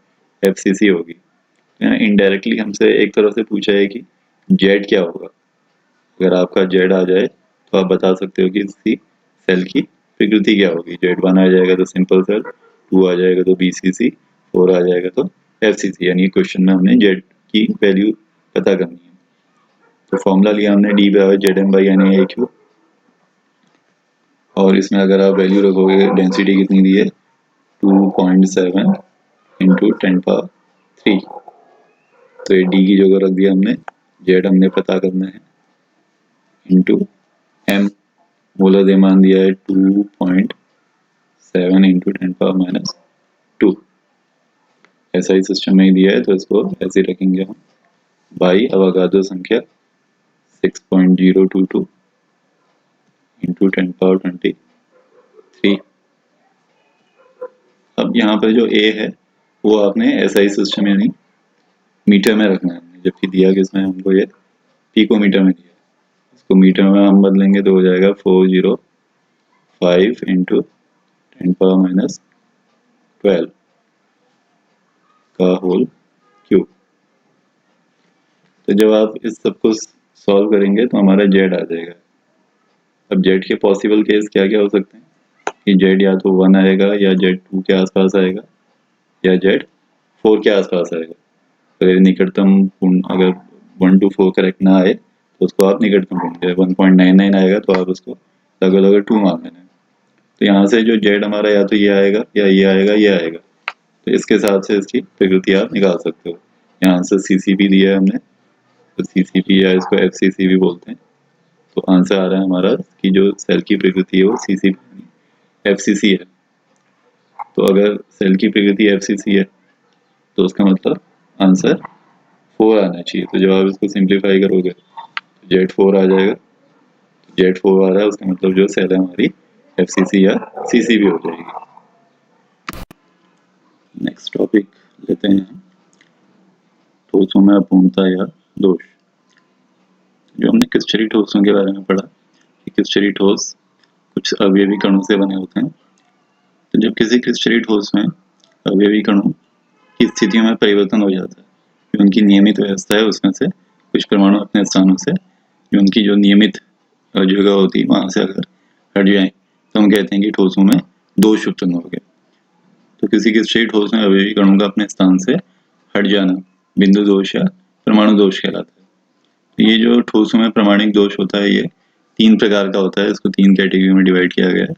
FCC होगी। यहाँ इनडायरेक्टली हमसे एक तरह से पूछा है कि Z क्या होगा। अगर आपका Z आ जाए तो आप बता सकते हो कि इसकी सेल की प्रकृति क्या होगी। Z1 आ जाएगा तो सिंपल सेल, 2 आ जाएगा तो BCC, 4 आ जाएगा तो FCC, यानी क्वेश्चन में हमने Z की वैल्यू पता करनी है। तो फॉर्मूला लिया हमने D = ZM/NA AQ, और इसमें अगर आप वैल्यू रखोगे डेंसिटी कितनी दी है 2.7 इंटू 10⁻3, तो ये D की जगह रख दिया हमने, Z हमने पता करना है इंटू M, मोलर द्रव्यमान दिया है 2.7 इंटू 10⁻2, SI सिस्टम में ही दिया है तो इसको ऐसे रखेंगे हम, बाई अवागाद्रो संख्या 6.022 इंटू 10⁻23। अब यहाँ पर जो A है वो आपने SI सिस्टम यानी मीटर में रखना है, जबकि दिया किसमें हमको ये पिकोमीटर में दिया है। इसको मीटर में हम बदलेंगे तो हो जाएगा 405 इंटू 10⁻12 का होल क्यूब। तो जब आप इस सबको सॉल्व करेंगे तो हमारा Z आ जाएगा। अब Z के पॉसिबल केस क्या क्या हो सकते हैं कि Z या तो 1 आएगा, या Z 2 के आसपास आएगा, या Z 4 के आसपास आएगा। अगर निकटतम पूर्ण अगर 1 to 4 करेक्ट ना आए तो उसको आप निकटतम पूर्ण, 1.99 आएगा तो आप उसको लगभग 2 मान लेना है। तो यहाँ से जो Z हमारा या तो ये आएगा, या ये आएगा, ये आएगा, तो इसके हिसाब से इसकी प्रकृति आप निकाल सकते हो। यहाँ से CCP दिया है हमने, तो CCP या इसको FCC भी बोलते हैं। तो आंसर आ रहा है हमारा कि जो सेल की प्रकृति है वो CCP FCC है। तो अगर सेल की प्रकृति FCC है तो उसका मतलब आंसर 4 आना चाहिए। तो जब आप इसको सिंप्लीफाई करोगे तो Z4 आ जाएगा। Z4 आ रहा है, उसका मतलब जो सेल है हमारी FCC या CCP हो जाएगी। नेक्स्ट टॉपिक लेते हैं ठोसों में अपूर्णता या दोष। जो हमने क्रिस्टलीय ठोसों के बारे में पढ़ा कि क्रिस्टलीय ठोस कुछ अवयवी कणों से बने होते हैं। तो जब किसी क्रिस्टलीय ठोस में अवयवी कणों की स्थितियों में परिवर्तन हो जाता है, जो उनकी नियमित व्यवस्था है उसमें से कुछ परमाणु अपने स्थानों से जो उनकी जो नियमित जगह होती है वहां से अगर हट जाए तो हम कहते हैं कि ठोसों में दोष उत्पन्न हो गए। तो किसी क्रिस्टलीय ठोस में अवयवी कणों का अपने स्थान से हट जाना बिंदु दोष या परमाणु दोष कहलाता है। तो ये जो ठोसों में प्रामाणिक दोष होता है ये 3 प्रकार का होता है। इसको 3 कैटेगरी में डिवाइड किया गया है।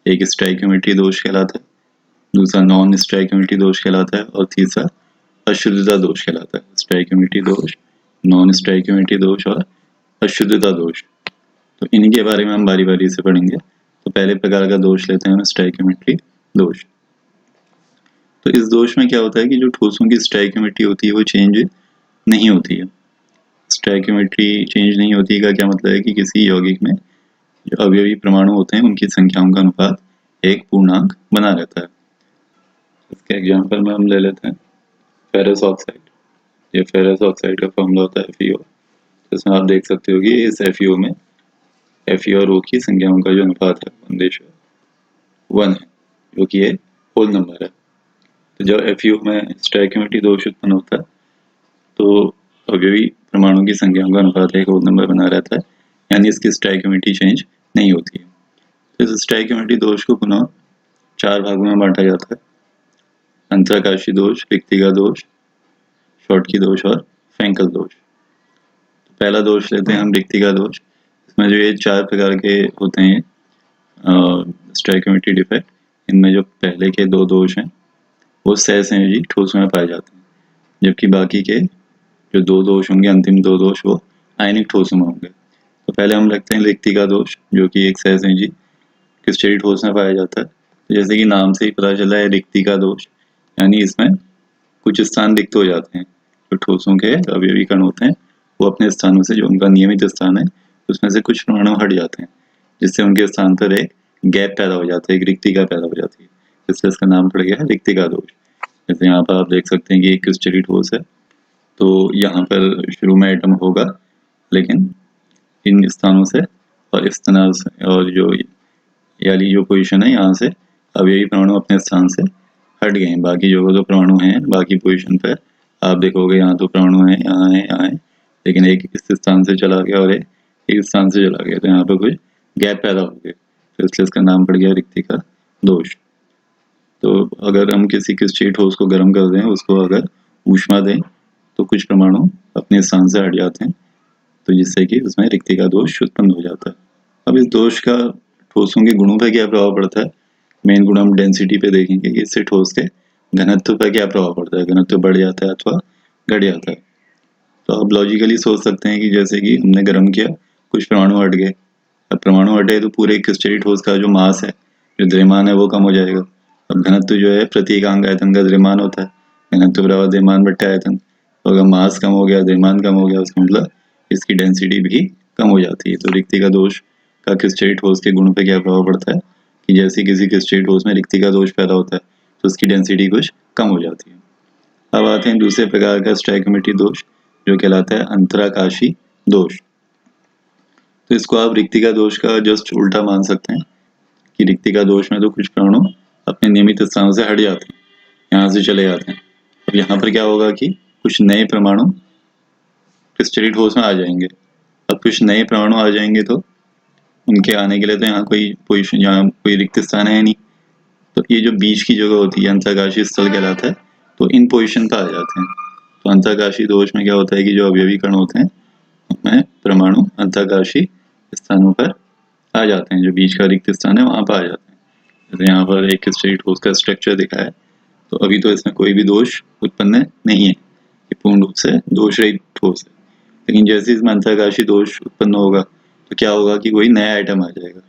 एक स्टोइकियोमेट्री दोष कहलाता है, दूसरा नॉन स्टोइकियोमेट्री दोष कहलाता है और तीसरा अशुद्धता दोष कहलाता है। स्टोइकियोमेट्री दोष, नॉन स्टोइकियोमेट्री दोष और अशुद्धता दोष। तो इनके बारे में हम बारी बारी से पढ़ेंगे। तो पहले प्रकार का दोष लेते हैं हम स्टोइकियोमेट्री दोष। तो इस दोष में क्या होता है कि जो ठोसों की स्टोइकियोमेट्री होती है वो चेंज नहीं होती है। स्टोइकियोमेट्री चेंज नहीं होती का क्या मतलब है कि किसी यौगिक में जो अवयवी परमाणु होते हैं उनकी संख्याओं का अनुपात एक पूर्णांक बना रहता है। इसके एग्जांपल में हम ले लेते हैं फेरस ऑक्साइड। ये फेरस ऑक्साइड का फॉर्मूला होता है FeO। जिसमें आप देख सकते हो कि इस FeO में Fe और O की संख्याओं का जो अनुपात है 1:1 है, जो कि ये होल नंबर है। तो जब FeO में स्टोइकियोमेट्री दोष उत्पन्न होता है तो अवयवी परमाणु की संख्याओं का अनुपात एक होल नंबर बना रहता है, यानी इसकी स्टोइकियोमेट्री चेंज नहीं होती है। तो इस स्टोइकियोमेट्री दोष को पुनः 4 भागों में बांटा जाता है: अंतराकाशी दोष, रिक्तिका दोष, शॉटकी दोष और फ्रैंकल दोष। तो पहला दोष लेते हैं हम रिक्तिका दोष। इसमें जो ये 4 प्रकार के होते हैं स्टोइकियोमेट्री डिफेक्ट, इनमें जो पहले के 2 दोष हैं वो सहसंयोजी ठोस में पाए जाते हैं, जबकि बाकी के जो 2 दोष होंगे, अंतिम 2 दोष, वो आयनिक ठोसों में होंगे। तो पहले हम रखते हैं रिक्तिका दोष, जो कि एक सहसंयोजी क्रिस्टलीय ठोस में पाया जाता है। तो जैसे कि नाम से ही पता चला है रिक्तिका दोष, यानी इसमें कुछ स्थान रिक्त हो जाते हैं। जो ठोसों के अवयवी कण होते हैं वो अपने स्थानों से, जो उनका नियमित स्थान है उसमें से कुछ परमाणु हट जाते हैं, जिससे उनके स्थान पर एक गैप पैदा हो जाता है, एक रिक्तिका पैदा हो जाती है। इसलिए इसका नाम पड़ गया है रिक्तिका दोष। जैसे यहाँ पर आप देख सकते हैं कि एक क्रिस्टलीय ठोस है, तो यहाँ पर शुरू में एटम होगा, लेकिन इन स्थानों से और इस तनाव से और जो यानी जो पोजीशन है यहाँ से अवयवी परमाणु अपने स्थान से हट गए हैं। बाकी जो दो परमाणु हैं बाकी पोजीशन पर आप देखोगे यहाँ तो परमाणु है, यहाँ है, यहाँ है, लेकिन एक इस स्थान से चला गया और एक इस स्थान से चला गया, तो यहाँ पर कुछ गैप पैदा हो गए, तो इसलिए इसका नाम पड़ गया रिक्तिका दोष। तो अगर हम किसी क्रिस्टलीय ठोस को गर्म कर दें, उसको अगर ऊष्मा दें, तो कुछ परमाणु अपने स्थान से हट जाते हैं, तो जिससे कि उसमें रिक्तिका दोष उत्पन्न हो जाता है। अब इस दोष का ठोसों के गुणों पर क्या प्रभाव पड़ता है? मेन गुण हम डेंसिटी पे देखेंगे कि इससे ठोस के घनत्व पर क्या प्रभाव पड़ता है, घनत्व बढ़ जाता है अथवा घट जाता है। तो आप लॉजिकली सोच सकते हैं कि जैसे कि हमने गर्म किया, कुछ परमाणु हट गए, अब परमाणु हटे तो पूरे क्रिस्टलीय ठोस का जो मास है, जो द्रव्यमान है, वो कम हो जाएगा। अब घनत्व जो है प्रति एकांक आयतन का द्रव्यमान होता है, घनत्व बराबर द्रव्यमान बट्टा आयतन। तो अगर मास कम हो गया, द्रव्यमान कम हो गया, उसका मतलब इसकी डेंसिटी भी कम हो जाती है। तो रिक्तिका दोष का क्रिस्टलीय ठोस के गुणों पर क्या प्रभाव पड़ता है कि जैसे किसी क्रिस्टलीय ठोस में रिक्तिका दोष पैदा होता है तो उसकी डेंसिटी कुछ कम हो जाती है। अब आते हैं दूसरे प्रकार का स्टोइकियोमेट्री दोष, जो कहलाता है अंतराकाशी दोष। तो इसको आप रिक्तिका दोष का जस्ट उल्टा मान सकते हैं कि रिक्तिका दोष में तो कुछ परमाणु अपने नियमित स्थानों से हट जाते हैं, यहाँ से चले जाते हैं। अब यहाँ पर क्या होगा कि कुछ नए परमाणु क्रिस्टलीय ठोस में आ जाएंगे। अब कुछ नए परमाणु आ जाएंगे तो उनके आने के लिए तो यहाँ कोई पोजीशन, यहाँ कोई रिक्त स्थान है नहीं, तो ये जो बीच की जगह होती है अंतराकाशी स्थल कहलाता है, तो इन पोजीशन पर आ जाते हैं। तो अंतराकाशी दोष में क्या होता है कि जो अवयवी कण होते हैं उनमें परमाणु अंतराकाशी स्थानों पर आ जाते हैं, जो बीच का रिक्त स्थान है वहां पर आ जाते हैं। जैसे यहाँ पर एक क्रिस्टलीय ठोस का स्ट्रक्चर दिखा है, तो अभी तो इसमें कोई भी दोष उत्पन्न नहीं है, ये पूर्ण रूप से दोष रहित ठोस है। लेकिन जैसे इसमें अंतरकाशी दोष उत्पन्न होगा तो क्या होगा कि कोई नया आइटम आ जाएगा।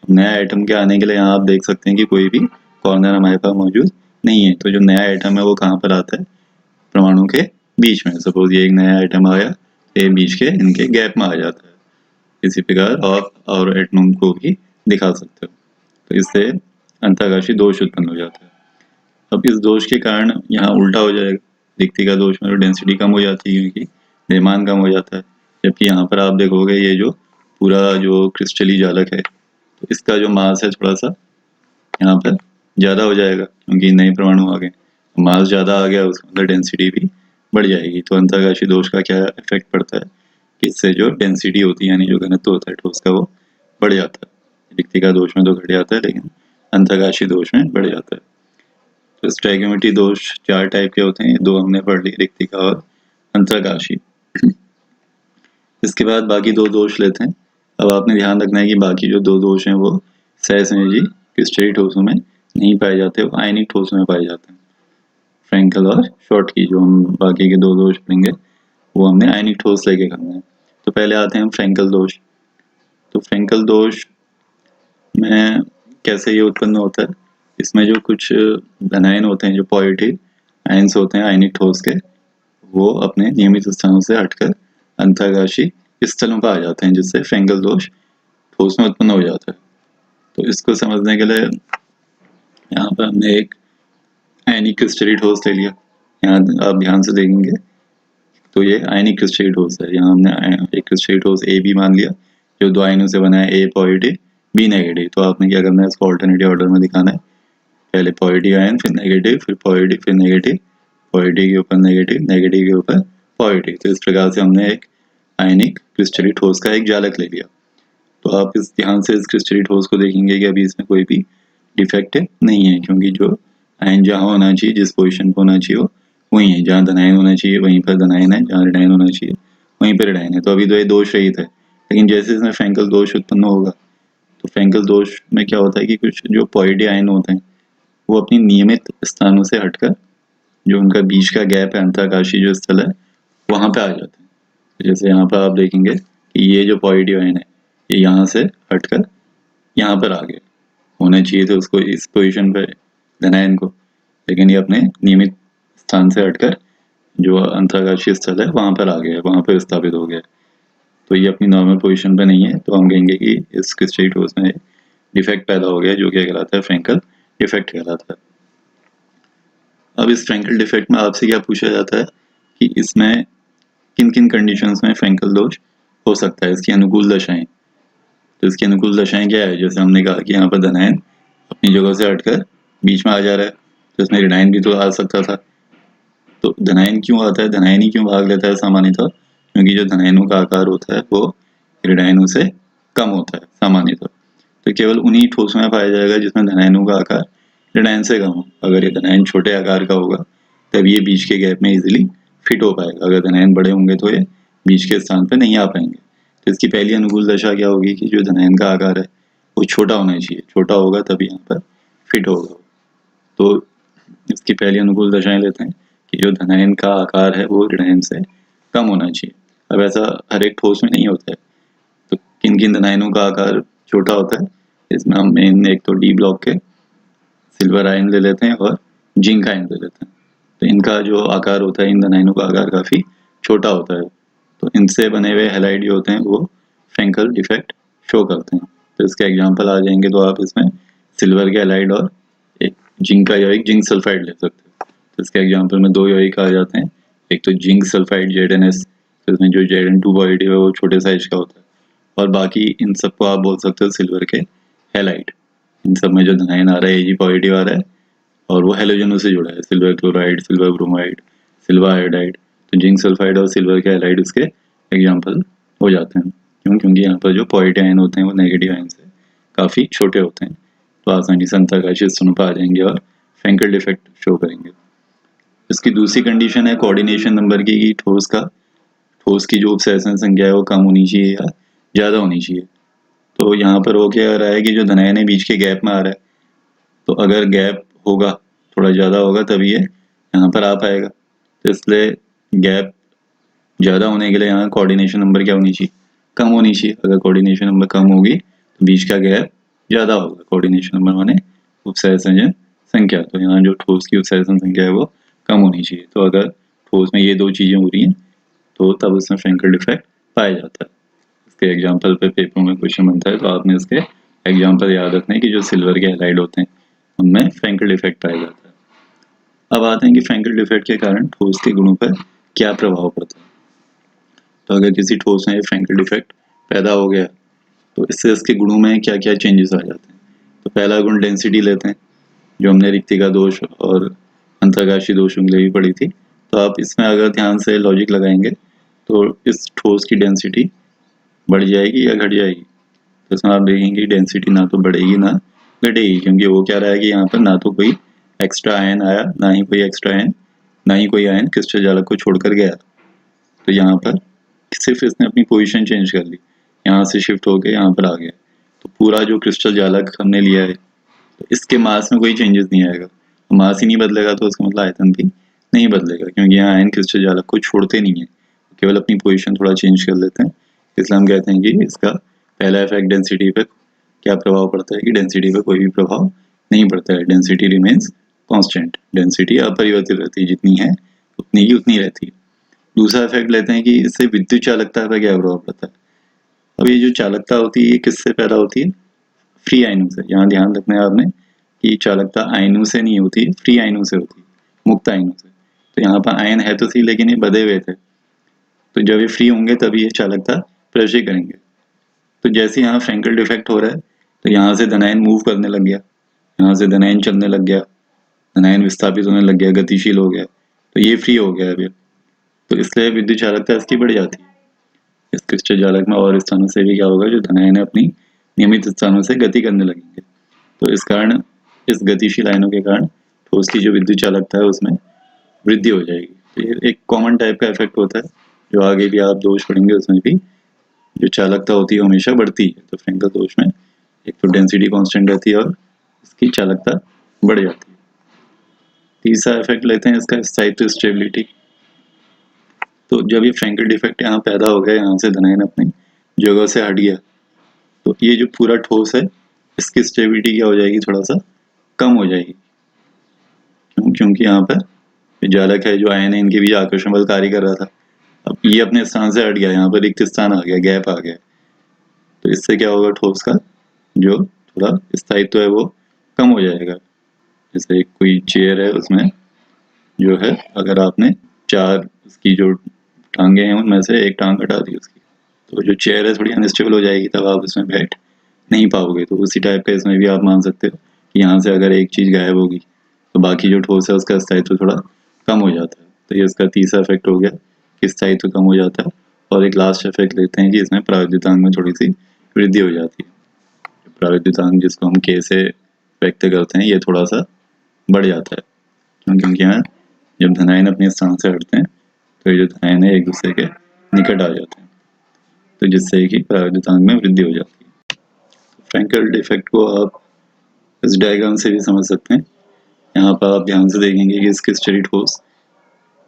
नया आइटम के आने के लिए यहाँ आप देख सकते हैं कि कोई भी कॉर्नर हमारे पास मौजूद नहीं है। तो जो नया आइटम है वो कहाँ पर आता है, परमाणु के बीच में। सपोज ये एक नया आइटम आया, ये बीच के इनके गैप में आ जाता है। इसी प्रकार आप और एटम को भी दिखा सकते हो। तो इससे अंतरकाशी दोष उत्पन्न हो जाता है। अब इस दोष के कारण यहाँ उल्टा हो जाएगा, रिक्तिका दोष में डेंसिटी कम हो जाती है क्योंकि निर्माण कम हो जाता है। जबकि यहाँ पर आप देखोगे ये जो पूरा जो क्रिस्टली जालक है तो इसका जो मास है थोड़ा सा यहाँ पर ज़्यादा हो जाएगा क्योंकि नए परमाणु आ गए, मास ज़्यादा आ गया, उसके अंदर डेंसिटी भी बढ़ जाएगी। तो अंतरकाशी दोष का क्या इफेक्ट पड़ता है कि इससे जो डेंसिटी होती है यानी जो घनत्व होता है ठोस का वो बढ़ जाता है। रिक्तिका दोष में तो घट जाता है लेकिन अंतरकाशी दोष में बढ़ जाता है। तो स्टैग्योमेट्री दोष 4 टाइप के होते हैं, 2 हमने पढ़ ली, रिक्तिका और अंतरकाशी। इसके बाद बाकी 2 दोष लेते हैं। अब आपने ध्यान रखना है कि बाकी जो 2 दोष हैं वो सहसंयोजी क्रिस्टलीय ठोसों में नहीं पाए जाते, वो आयनिक ठोसों में पाए जाते हैं। फ्रैंकल और शॉर्टकी जो हम बाकी के 2 दोष पढ़ेंगे वो हमने आयनिक ठोस लेके करना है। तो पहले आते हैं फ्रैंकल दोष। तो फ्रैंकल दोष में कैसे ये उत्पन्न होता है, इसमें जो कुछ धनायन होते हैं, जो पॉजिटिव आयंस होते हैं आयनिक ठोस के, वो अपने नियमित स्थानों से हटकर अंतरकाशी स्थलों पर आ जाते हैं, जिससे फ्रैंकल दोष ठोस में उत्पन्न हो जाता है। तो इसको समझने के लिए यहाँ पर हमने एक आयनिक क्रिस्टलीय ठोस ले लिया। यहाँ आप ध्यान से देखेंगे तो ये आयनिक क्रिस्टलीय ठोस है। यहाँ हमने एक क्रिस्टलीय ठोस ए बी मान लिया जो 2 आयनों से बना है, ए पॉजिटिव बी नेगेटिव। तो आपने क्या करना है, इसको ऑल्टरनेटिव ऑर्डर में दिखाना है, पहले पॉजिटिव आयन फिर नेगेटिव, फिर पॉजिटिव फिर नेगेटिव, पॉजिटिव के ऊपर नेगेटिव, नेगेटिव के ऊपर पॉजिटिव। तो इस प्रकार से हमने एक आयनिक क्रिस्टलीय ठोस का एक जालक ले लिया। तो आप इस ध्यान से इस क्रिस्टलीय ठोस को देखेंगे कि अभी इसमें कोई भी डिफेक्ट नहीं है, क्योंकि जो आयन जहाँ होना चाहिए, जिस पोजीशन पर होना चाहिए वो वही है। जहाँ धनायन होना चाहिए वहीं पर धनायन है, जहाँ ऋणायन होना चाहिए वहीं पर ऋणायन है। तो अभी तो ये दोष रहित है। लेकिन जैसे इसमें फ्रैंकल दोष उत्पन्न होगा तो फ्रैंकल दोष में क्या होता है कि कुछ जो पॉजिटिव आयन होते हैं वो अपनी नियमित स्थानों से हटकर जो उनका बीच का गैप है, अंतरकाशी जो स्थल है, वहां पे आ जाते हैं। जैसे यहाँ पर आप देखेंगे कि ये जो पॉजिटिव आयन है ये यहाँ से हटकर यहाँ पर आ गए, होना चाहिए तो उसको इस पोजीशन पे धनायन को, लेकिन ये अपने नियमित स्थान से हटकर जो अंतरकाशीय स्थल है वहां पर आ गया, वहां पर स्थापित हो गया। तो ये अपनी नॉर्मल पोजीशन पे नहीं है, तो हम कहेंगे कि इस क्रिस्टलीय ठोस में डिफेक्ट पैदा हो गया, जो क्या कहलाता है, फ्रैंकल डिफेक्ट कहलाता है। अब इस फ्रैंकल डिफेक्ट में आपसे क्या पूछा जाता है कि इसमें किन किन कंडीशंस में फ्रैंकल दोष हो सकता है, इसकी अनुकूल दशाएं। तो इसकी अनुकूल दशाएं क्या है, जैसे हमने कहा कि यहाँ पर धनायन अपनी जगह से हटकर बीच में आ जा रहा है, तो इसमें ऋणायन भी तो आ सकता था। तो धनायन क्यों आता है, धनायन ही क्यों भाग लेता है सामान्यतः, क्योंकि जो धनायनों का आकार होता है वो ऋणायनों से कम होता है सामान्यतः। तो केवल उन्हीं ठोसों में पाया जाएगा जिसमें धनायनों का आकार ऋणायन से कम हो। अगर ये धनायन छोटे आकार का होगा तब ये बीच के गैप में इजीली फिट हो पाएगा, अगर धनायन बड़े होंगे तो ये बीच के स्थान पर नहीं आ पाएंगे। तो इसकी पहली अनुकूल दशा क्या होगी कि जो धनायन का आकार है वो छोटा होना चाहिए, छोटा होगा तभी यहाँ पर फिट होगा। तो इसकी पहली अनुकूल दशाएं लेते हैं कि जो धनायन का आकार है वो ऋणायन से कम होना चाहिए। अब ऐसा हर एक ठोस में नहीं होता है, तो किन किन धनायनों का आकार छोटा होता है, इसमें हम मेन एक तो डी ब्लॉक के सिल्वर आयन ले लेते हैं और जिंक आयन ले लेते हैं। तो इनका जो आकार होता है, इन धनायनों का आकार काफ़ी छोटा होता है, तो इनसे बने हुए हैलाइड जो होते हैं वो फ्रैंकल डिफेक्ट शो करते हैं। तो इसके एग्जांपल आ जाएंगे, तो आप इसमें सिल्वर के हैलाइड और एक जिंक का यौगिक जिंक सल्फाइड ले सकते हो। तो इसके एग्जांपल में 2 यौगिक आ जाते हैं, एक तो जिंक सल्फाइड ZnS, तो इसमें जो Zn2 पॉजिटिव है वो छोटे साइज का होता है, और बाकी इन सबको आप बोल सकते हो सिल्वर के हैलाइड। इन सब में जो धनायन आ रहा है Ag पॉजिटिव आ रहा है और वो हेलोजनों से जुड़ा है, silver chloride, silver bromide, silver iodide. तो जिंक सल्फाइड और सिल्वर के हैलाइड उसके एग्जाम्पल हो जाते हैं। क्यों, क्योंकि यहाँ पर जो पॉजिटिव आयन होते हैं वो नेगेटिव आयन से काफ़ी छोटे होते हैं, तो आसानी से अंतरकाशीय स्थलों पर आ जाएंगे और फ्रैंकल डिफेक्ट शो करेंगे। इसकी दूसरी कंडीशन है कोऑर्डिनेशन नंबर की, कि ठोस की जो उपसहसन संख्या है वो कम होनी चाहिए या ज़्यादा होनी चाहिए। तो यहाँ पर वो क्या रहा है कि जो धनायन है बीच के गैप में आ रहा है, तो अगर गैप होगा थोड़ा ज़्यादा होगा तभी ये यहाँ पर आ पाएगा। तो इसलिए गैप ज़्यादा होने के लिए यहाँ कोऑर्डिनेशन नंबर क्या होनी चाहिए, कम होनी चाहिए। अगर कोऑर्डिनेशन नंबर कम होगी तो बीच का गैप ज़्यादा होगा। कोऑर्डिनेशन नंबर माने उपसंयोजन संख्या, तो यहाँ जो ठोस की उपसंयोजन संख्या है वो कम होनी चाहिए। तो अगर ठोस में ये दो चीज़ें हो रही हैं तो तब उसमें फ्रैंकल डिफेक्ट पाया जाता है। इसके एग्जाम्पल पे पेपर में क्वेश्चन बनता है तो आपने इसके एग्जाम्पल याद रखना है कि जो सिल्वर के हैलाइड होते हैं उनमें फ्रैंकल डिफेक्ट पाया जाता है। अब आते हैं कि फ्रैंकल डिफेक्ट के कारण ठोस के गुणों पर क्या प्रभाव पड़ता है। तो अगर किसी ठोस में फ्रैंकल डिफेक्ट पैदा हो गया तो इससे इसके गुणों में क्या क्या चेंजेस आ जाते हैं। तो पहला गुण डेंसिटी लेते हैं, जो हमने रिक्तिका दोष और अंतर्गाशी दोषों के लिए भी पढ़ी थी। तो आप इसमें अगर ध्यान से लॉजिक लगाएंगे तो इस ठोस की डेंसिटी बढ़ जाएगी या घट जाएगी। तो इसमें आप देखेंगे डेंसिटी ना तो बढ़ेगी ना घटेगी, क्योंकि वो क्या रहा है कि यहाँ पर ना तो कोई एक्स्ट्रा आयन आया, ना ही कोई एक्स्ट्रा आयन, ना ही कोई आयन क्रिस्टल जालक को छोड़कर गया। तो यहाँ पर सिर्फ इसने अपनी पोजीशन चेंज कर ली, यहाँ से शिफ्ट होकर यहाँ पर आ गया। तो पूरा जो क्रिस्टल जालक हमने लिया है तो इसके मास में कोई चेंजेस नहीं आएगा। तो मास ही नहीं बदलेगा तो उसका मतलब आयतन भी नहीं बदलेगा, क्योंकि यहाँ आयन क्रिस्टल जालक को छोड़ते नहीं है, केवल अपनी पोजीशन थोड़ा चेंज कर लेते हैं। इसलिए हम कहते हैं कि इसका पहला इफेक्ट डेंसिटी पे क्या प्रभाव पड़ता है कि डेंसिटी पे कोई भी प्रभाव नहीं पड़ता है। डेंसिटी रिमेन्स कांस्टेंट, डेंसिटी अपरिवर्तित रहती है, जितनी है उतनी की उतनी रहती है। दूसरा इफेक्ट लेते हैं कि इससे विद्युत चालकता पर क्या प्रभाव पड़ता है। अब ये जो चालकता होती है ये किससे पैदा होती है, फ्री आयनों से। यहाँ ध्यान रखना है आपने कि चालकता आयनों से नहीं होती है, फ्री आयनों से होती है, मुक्त आयनों से। तो यहाँ पर आयन है तो सही लेकिन ये बधे हुए थे, तो जब ये फ्री होंगे तभी ये चालकता प्रदर्शित करेंगे। तो जैसे यहाँ फ्रैंकल डिफेक्ट हो रहा है तो यहाँ से धनायन मूव करने लग गया, यहाँ से धनायन चलने लग गया, धनायन विस्थापित होने लग गया, गतिशील हो गया, तो ये फ्री हो गया अभी। तो इसलिए विद्युत चालकता इसकी बढ़ जाती है। इस क्रिस्टल जालक में और स्थानों से भी क्या होगा, जो धनायन है अपनी नियमित स्थानों से गति करने लगेंगे। तो इस कारण, इस गतिशील आयनों के कारण ठोस की जो विद्युत चालकता है उसमें वृद्धि हो जाएगी। तो ये एक कॉमन टाइप का इफेक्ट होता है, जो आगे भी आप दोष पढ़ेंगे उसमें भी जो चालकता होती है हमेशा बढ़ती है। तो फ्रैंकल दोष में एक तो डेंसिटी कांस्टेंट रहती है और इसकी चालकता बढ़ जाती है। तीसरा इफेक्ट लेते हैं इसका स्थायित्व, स्टेबिलिटी। तो जब ये फ्रैंकल डिफेक्ट यहाँ पैदा हो गया, यहाँ से धनायन अपनी जगह से हट गया, तो ये जो पूरा ठोस है इसकी स्टेबिलिटी क्या हो जाएगी, थोड़ा सा कम हो जाएगी। क्यों? क्योंकि यहाँ पर जालक है, जो आयन है, इनके बीच आकर्षण बल कार्य कर रहा था। अब ये अपने स्थान से हट गया, यहाँ पर रिक्त स्थान आ गया, गैप आ गया। तो इससे क्या होगा, ठोस का जो थोड़ा स्थायित्व है वो कम हो जाएगा। जैसे कोई चेयर है, उसमें जो है अगर आपने चार उसकी जो टांगे हैं उनमें से एक टांग हटा दी उसकी, तो जो चेयर है थोड़ी अनस्टेबल हो जाएगी, तब आप उसमें बैठ नहीं पाओगे। तो उसी टाइप का इसमें भी आप मान सकते हो कि यहाँ से अगर एक चीज़ गायब होगी तो बाकी जो ठोस है उसका स्थायित्व थोड़ा कम हो जाता है। तो ये इसका तीसरा इफेक्ट हो गया कि स्थायित्व कम हो जाता है। और एक लास्ट इफेक्ट लेते हैं कि इसमें प्राविद्युतांक में थोड़ी सी वृद्धि हो जाती है। प्राविद्युतांक जिसको हम के से व्यक्त करते हैं, ये थोड़ा सा बढ़ जाता है। क्यों? क्योंकि यहाँ जब धनायन अपने स्थान से हटते हैं तो ये जो धनायन है एक दूसरे के निकट आ जाते हैं, तो जिससे कि प्राविद्युतांक में वृद्धि हो जाती है। फ्रैंकल डिफेक्ट को आप इस डायग्राम से भी समझ सकते हैं। यहाँ पर आप ध्यान से देखेंगे कि इसके स्टेडी ठोस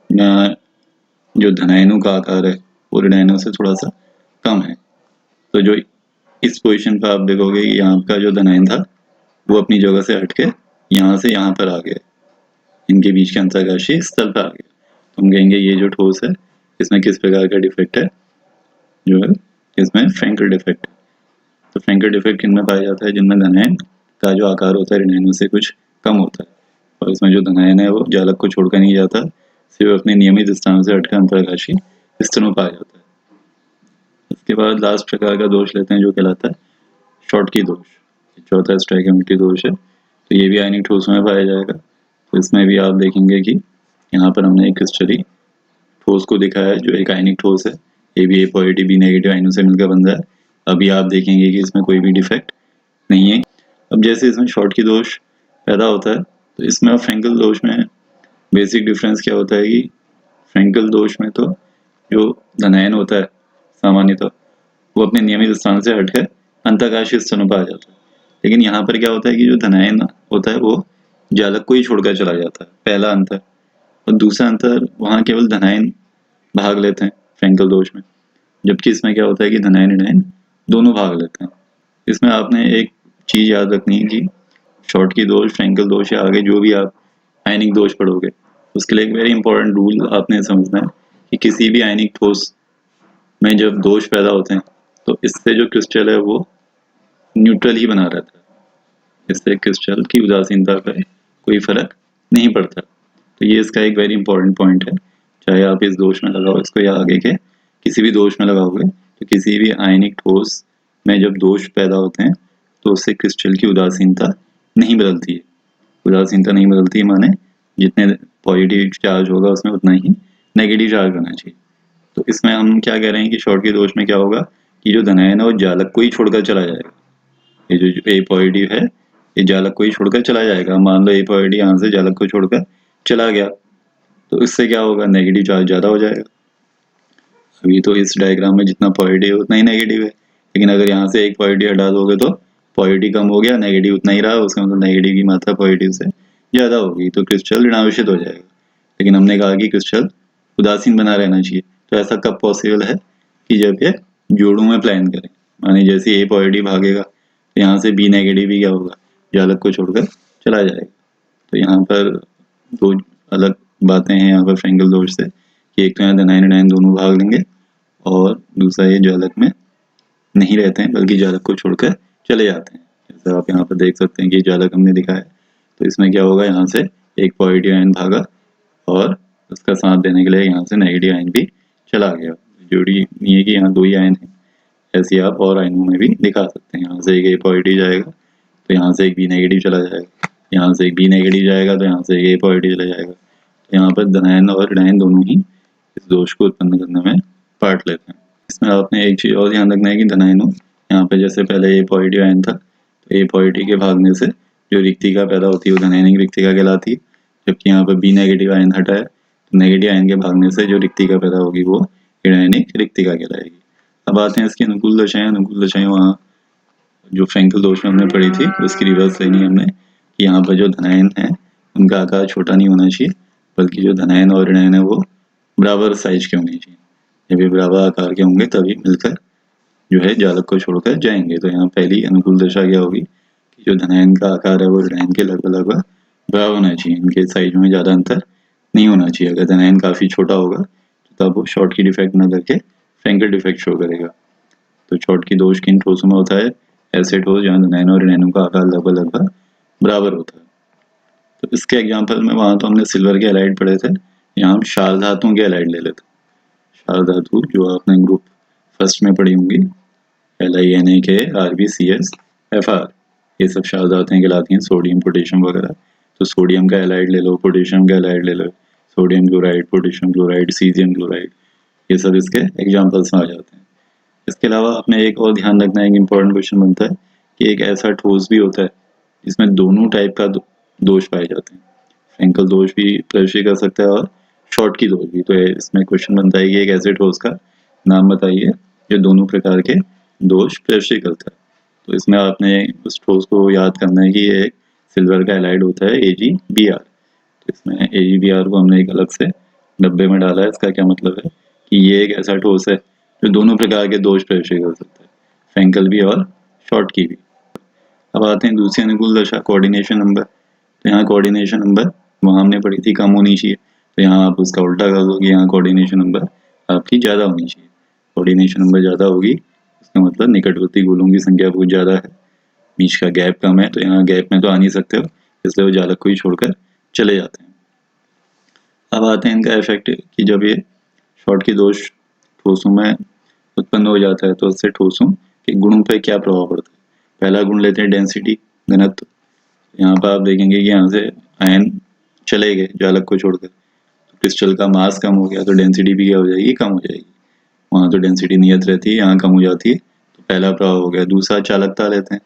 में जो धनायनों का आकार है वो ऋणायनों से थोड़ा सा कम है। तो जो इस पोजीशन पर आप देखोगे कि यहाँ का जो धनायन था वो अपनी जगह से हट के यहाँ से यहाँ पर आ गया, इनके बीच के अंतर्गाशी स्थल पर आ गया। तो हम कहेंगे ये जो ठोस है इसमें किस प्रकार का डिफेक्ट है, जो है इसमें फ्रैंकल डिफेक्ट है। तो फ्रैंकल डिफेक्ट किनमें पाया जाता है, जिनमें धनायन का जो आकार होता है ऋणायनों से कुछ कम होता है, और इसमें जो धनायन है वो जालक को छोड़कर नहीं जाता, सिर्फ अपने नियमित स्थानों से हटकर अंतर्गाशी स्तरों पर आ जाता है। उसके बाद लास्ट प्रकार का दोष लेते हैं जो कहलाता है शॉर्टकी दोष। चौथा स्टोइकोमेट्री दोष है, तो ये भी आयनिक ठोसों में पाया जाएगा। तो इसमें भी आप देखेंगे कि यहाँ पर हमने एक क्रिस्टली ठोस को दिखाया है जो एक आयनिक ठोस है, ए भी ए पॉजिटिव बी नेगेटिव आयनों से मिलकर बन रहा है। अभी आप देखेंगे कि इसमें कोई भी डिफेक्ट नहीं है। अब जैसे इसमें शॉर्टकी दोष पैदा होता है तो इसमें और फ्रैंकल दोष में बेसिक डिफरेंस क्या होता है कि फ्रैंकल दोष में तो जो धनायन होता है सामान्यतः वो अपने नियमित स्थान से हटकर अंतर्गाशी स्थानों पर आ जाता है, लेकिन यहाँ पर क्या होता है कि जो धनायन होता है वो जालक को ही छोड़कर चला जाता है, पहला अंतर। और दूसरा अंतर, वहाँ केवल धनायन भाग लेते हैं फ्रेंकल दोष में, जबकि इसमें क्या होता है कि धनायन ऋणायन दोनों भाग लेते हैं। इसमें आपने एक चीज़ याद रखनी है कि शॉर्ट की दोष, फ्रेंकल दोष या आगे जो भी आप आयनिक दोष पढ़ोगे उसके लिए एक वेरी इंपॉर्टेंट रूल आपने समझना है कि किसी भी आयनिक ठोस में जब दोष पैदा होते हैं तो इससे जो क्रिस्टल है वो न्यूट्रल ही बना रहता है, इससे क्रिस्टल की उदासीनता पर कोई फर्क नहीं पड़ता। तो ये इसका एक वेरी इंपॉर्टेंट पॉइंट है, चाहे आप इस दोष में लगाओ इसको या आगे के किसी भी दोष में लगाओगे, तो किसी भी आयनिक ठोस में जब दोष पैदा होते हैं तो उससे क्रिस्टल की उदासीनता नहीं बदलती है। उदासीनता नहीं बदलती माने जितने पॉजिटिव चार्ज होगा उसमें उतना ही नेगेटिव चार्ज होना चाहिए। तो इसमें हम क्या कह रहे हैं कि शॉर्ट के दोष में क्या होगा कि जो धनायन है वो जालक को ही छोड़कर चला जाएगा। ये जो ए पॉजिटिव है ये जालक को ही छोड़कर चला जाएगा। मान लो ए पॉजिटिव यहाँ से जालक को छोड़कर चला गया तो इससे क्या होगा, नेगेटिव चार्ज ज़्यादा हो जाएगा। अभी तो इस डायग्राम में जितना पॉजिटिव है उतना ही नेगेटिव है, लेकिन अगर यहाँ से एक पॉजिटिव हटा दोगे तो पॉजिटिव कम हो गया, नेगेटिव उतना ही रहा, उसका मतलब नेगेटिव की मात्रा पॉजिटिव से ज़्यादा होगी तो क्रिस्टल ऋणावेशित हो जाएगा। लेकिन हमने कहा कि क्रिस्टल उदासीन बना रहना चाहिए, तो ऐसा कब पॉसिबल है कि जब ये जोड़ों में प्लान करें। माने जैसे ए पॉजिटिव भागेगा तो यहाँ से बी नेगेटिव भी क्या होगा, जालक को छोड़कर चला जाएगा। तो यहाँ पर दो अलग बातें हैं यहाँ पर फ्रेंकल दोष से कि एक तो यहाँ धनायन ऋणायन दोनों भाग लेंगे और दूसरा ये जालक में नहीं रहते हैं बल्कि जालक को छोड़कर चले जाते हैं। जैसे आप यहाँ पर देख सकते हैं कि जालक हमने दिखाया, तो इसमें क्या होगा, यहाँ से एक पॉजिटिव आयन भागा और उसका साथ देने के लिए यहाँ से नेगेटिव आयन भी चला गया। जरूरी नहीं है कि यहाँ दो ही आयन है, ऐसे आप और आयनों में भी दिखा सकते हैं। यहाँ से एक ए पॉजिटिव जाएगा तो यहाँ से एक बी नेगेटिव चला जाएगा, यहाँ से एक बी नेगेटिव जाएगा तो यहाँ से एक ए पॉजिटिव चला जाएगा। तो यहाँ पर धनायन और ऋणायन दोनों ही इस दोष को उत्पन्न करने में पार्ट लेते हैं। इसमें आपने एक चीज़ और ध्यान रखना है कि धनायनों यहाँ पे जैसे पहले ए पॉजिटिव आयन था तो ए पॉजिटिव के भागने से जो रिक्तिका पैदा होती है वो धनायनिक रिक्तिका कहलाती है, जबकि यहाँ पर बी नेगेटिव आयन हटा है तो नेगेटिव आयन के भागने से जो रिक्तिका पैदा होगी वो ऋणायनिक रिक्तिका कहलाएगी। अब आते हैं इसकी अनुकूल दशाएं। अनुकूल दशाएं वहाँ जो फ्रेंकल दोष में हमने पढ़ी थी उसकी रिवर्स लेनी है हमने कि यहाँ पर जो धनायन है उनका आकार छोटा नहीं होना चाहिए बल्कि जो धनायन और ऋणायन है वो बराबर साइज के होने चाहिए। जब ये बराबर आकार के होंगे तभी मिलकर जो है जालक को छोड़कर जाएंगे। तो यहाँ पहली अनुकूल दशा क्या होगी कि जो धनायन का आकार है वो ऋणायन के लगभग बराबर होना चाहिए, इनके साइज में ज़्यादा अंतर नहीं होना चाहिए। अगर धनायन काफ़ी छोटा होगा तो तब वो शॉर्ट की डिफेक्ट न करके फ्रेंकल डिफेक्ट शो करेगा। तो शॉर्ट की दोष किन ठोसों में होता है, ऐसे ठोस जहाँ धनायन और ऋणायनों का आकार लगभग बराबर होता है। तो इसके एग्जाम्पल में वहाँ तो हमने सिल्वर के एलाइड पढ़े थे, यहाँ हम क्षार धातुओं के एलाइड ले लेते हैं। क्षार धातु जो आपने ग्रुप फर्स्ट में पढ़ी होंगी, LiNaKRbCsFr, ये सब क्षार धातुएं कहलाती हैं, सोडियम पोटेशियम वगैरह। तो सोडियम का एलाइड ले लो, पोटेशियम का एलाइड ले लो, sodium chloride, potassium chloride, caesium chloride, ये सब इसके एग्जाम्पल्स में आ जाते हैं। इसके अलावा आपने एक और ध्यान रखना है, एक इम्पॉर्टेंट क्वेश्चन बनता है कि एक ऐसा ठोस भी होता है जिसमें दोनों टाइप का दोष पाए जाते हैं, फ्रेंकल दोष भी प्रदर्शित कर सकता है और शॉर्ट की दोष भी। तो इसमें क्वेश्चन बनता है कि एक ऐसे ठोस का नाम बताइए जो दोनों प्रकार के दोष प्रदर्शित करता है। तो इसमें आपने उस ठोस को याद करना है कि ये एक सिल्वर का एलाइड होता है AgBr। तो इसमें AgBr को हमने एक अलग से डब्बे में डाला है। इसका क्या मतलब है कि ये एक ऐसा ठोस है जो दोनों प्रकार के दोष प्रदर्शित कर सकता है, फ्रेंकल भी और शॉर्ट की भी। अब आते हैं दूसरी अनुकूल दशा, कोऑर्डिनेशन नंबर। तो यहाँ कोऑर्डिनेशन नंबर वहाँ हमने पढ़ी थी कम होनी चाहिए, तो यहाँ आप उसका उल्टा कर दो कि यहाँ कोऑर्डिनेशन नंबर आपकी ज़्यादा होनी चाहिए। कोऑर्डिनेशन नंबर ज़्यादा होगी इसका मतलब निकटवर्ती गोलों की संख्या बहुत ज़्यादा है, बीच का गैप कम है, तो यहाँ गैप में तो आ नहीं सकते हो, इसलिए वो जालक को ही छोड़कर चले जाते हैं। अब आते हैं इनका इफेक्ट कि जब ये शॉर्ट की दोष ठोसों में उत्पन्न हो जाता है तो उससे ठोसों के गुणों पर क्या प्रभाव पड़ता है। पहला गुण लेते हैं डेंसिटी, घनत्व। यहाँ पर आप देखेंगे कि यहाँ से आयन चले गए जालक को छोड़कर, तो क्रिस्टल का मास कम हो गया तो डेंसिटी भी क्या हो जाएगी, कम हो जाएगी। वहाँ तो डेंसिटी नियत रहती है, यहाँ कम हो जाती है, तो पहला प्रभाव हो गया। दूसरा चालकता लेते हैं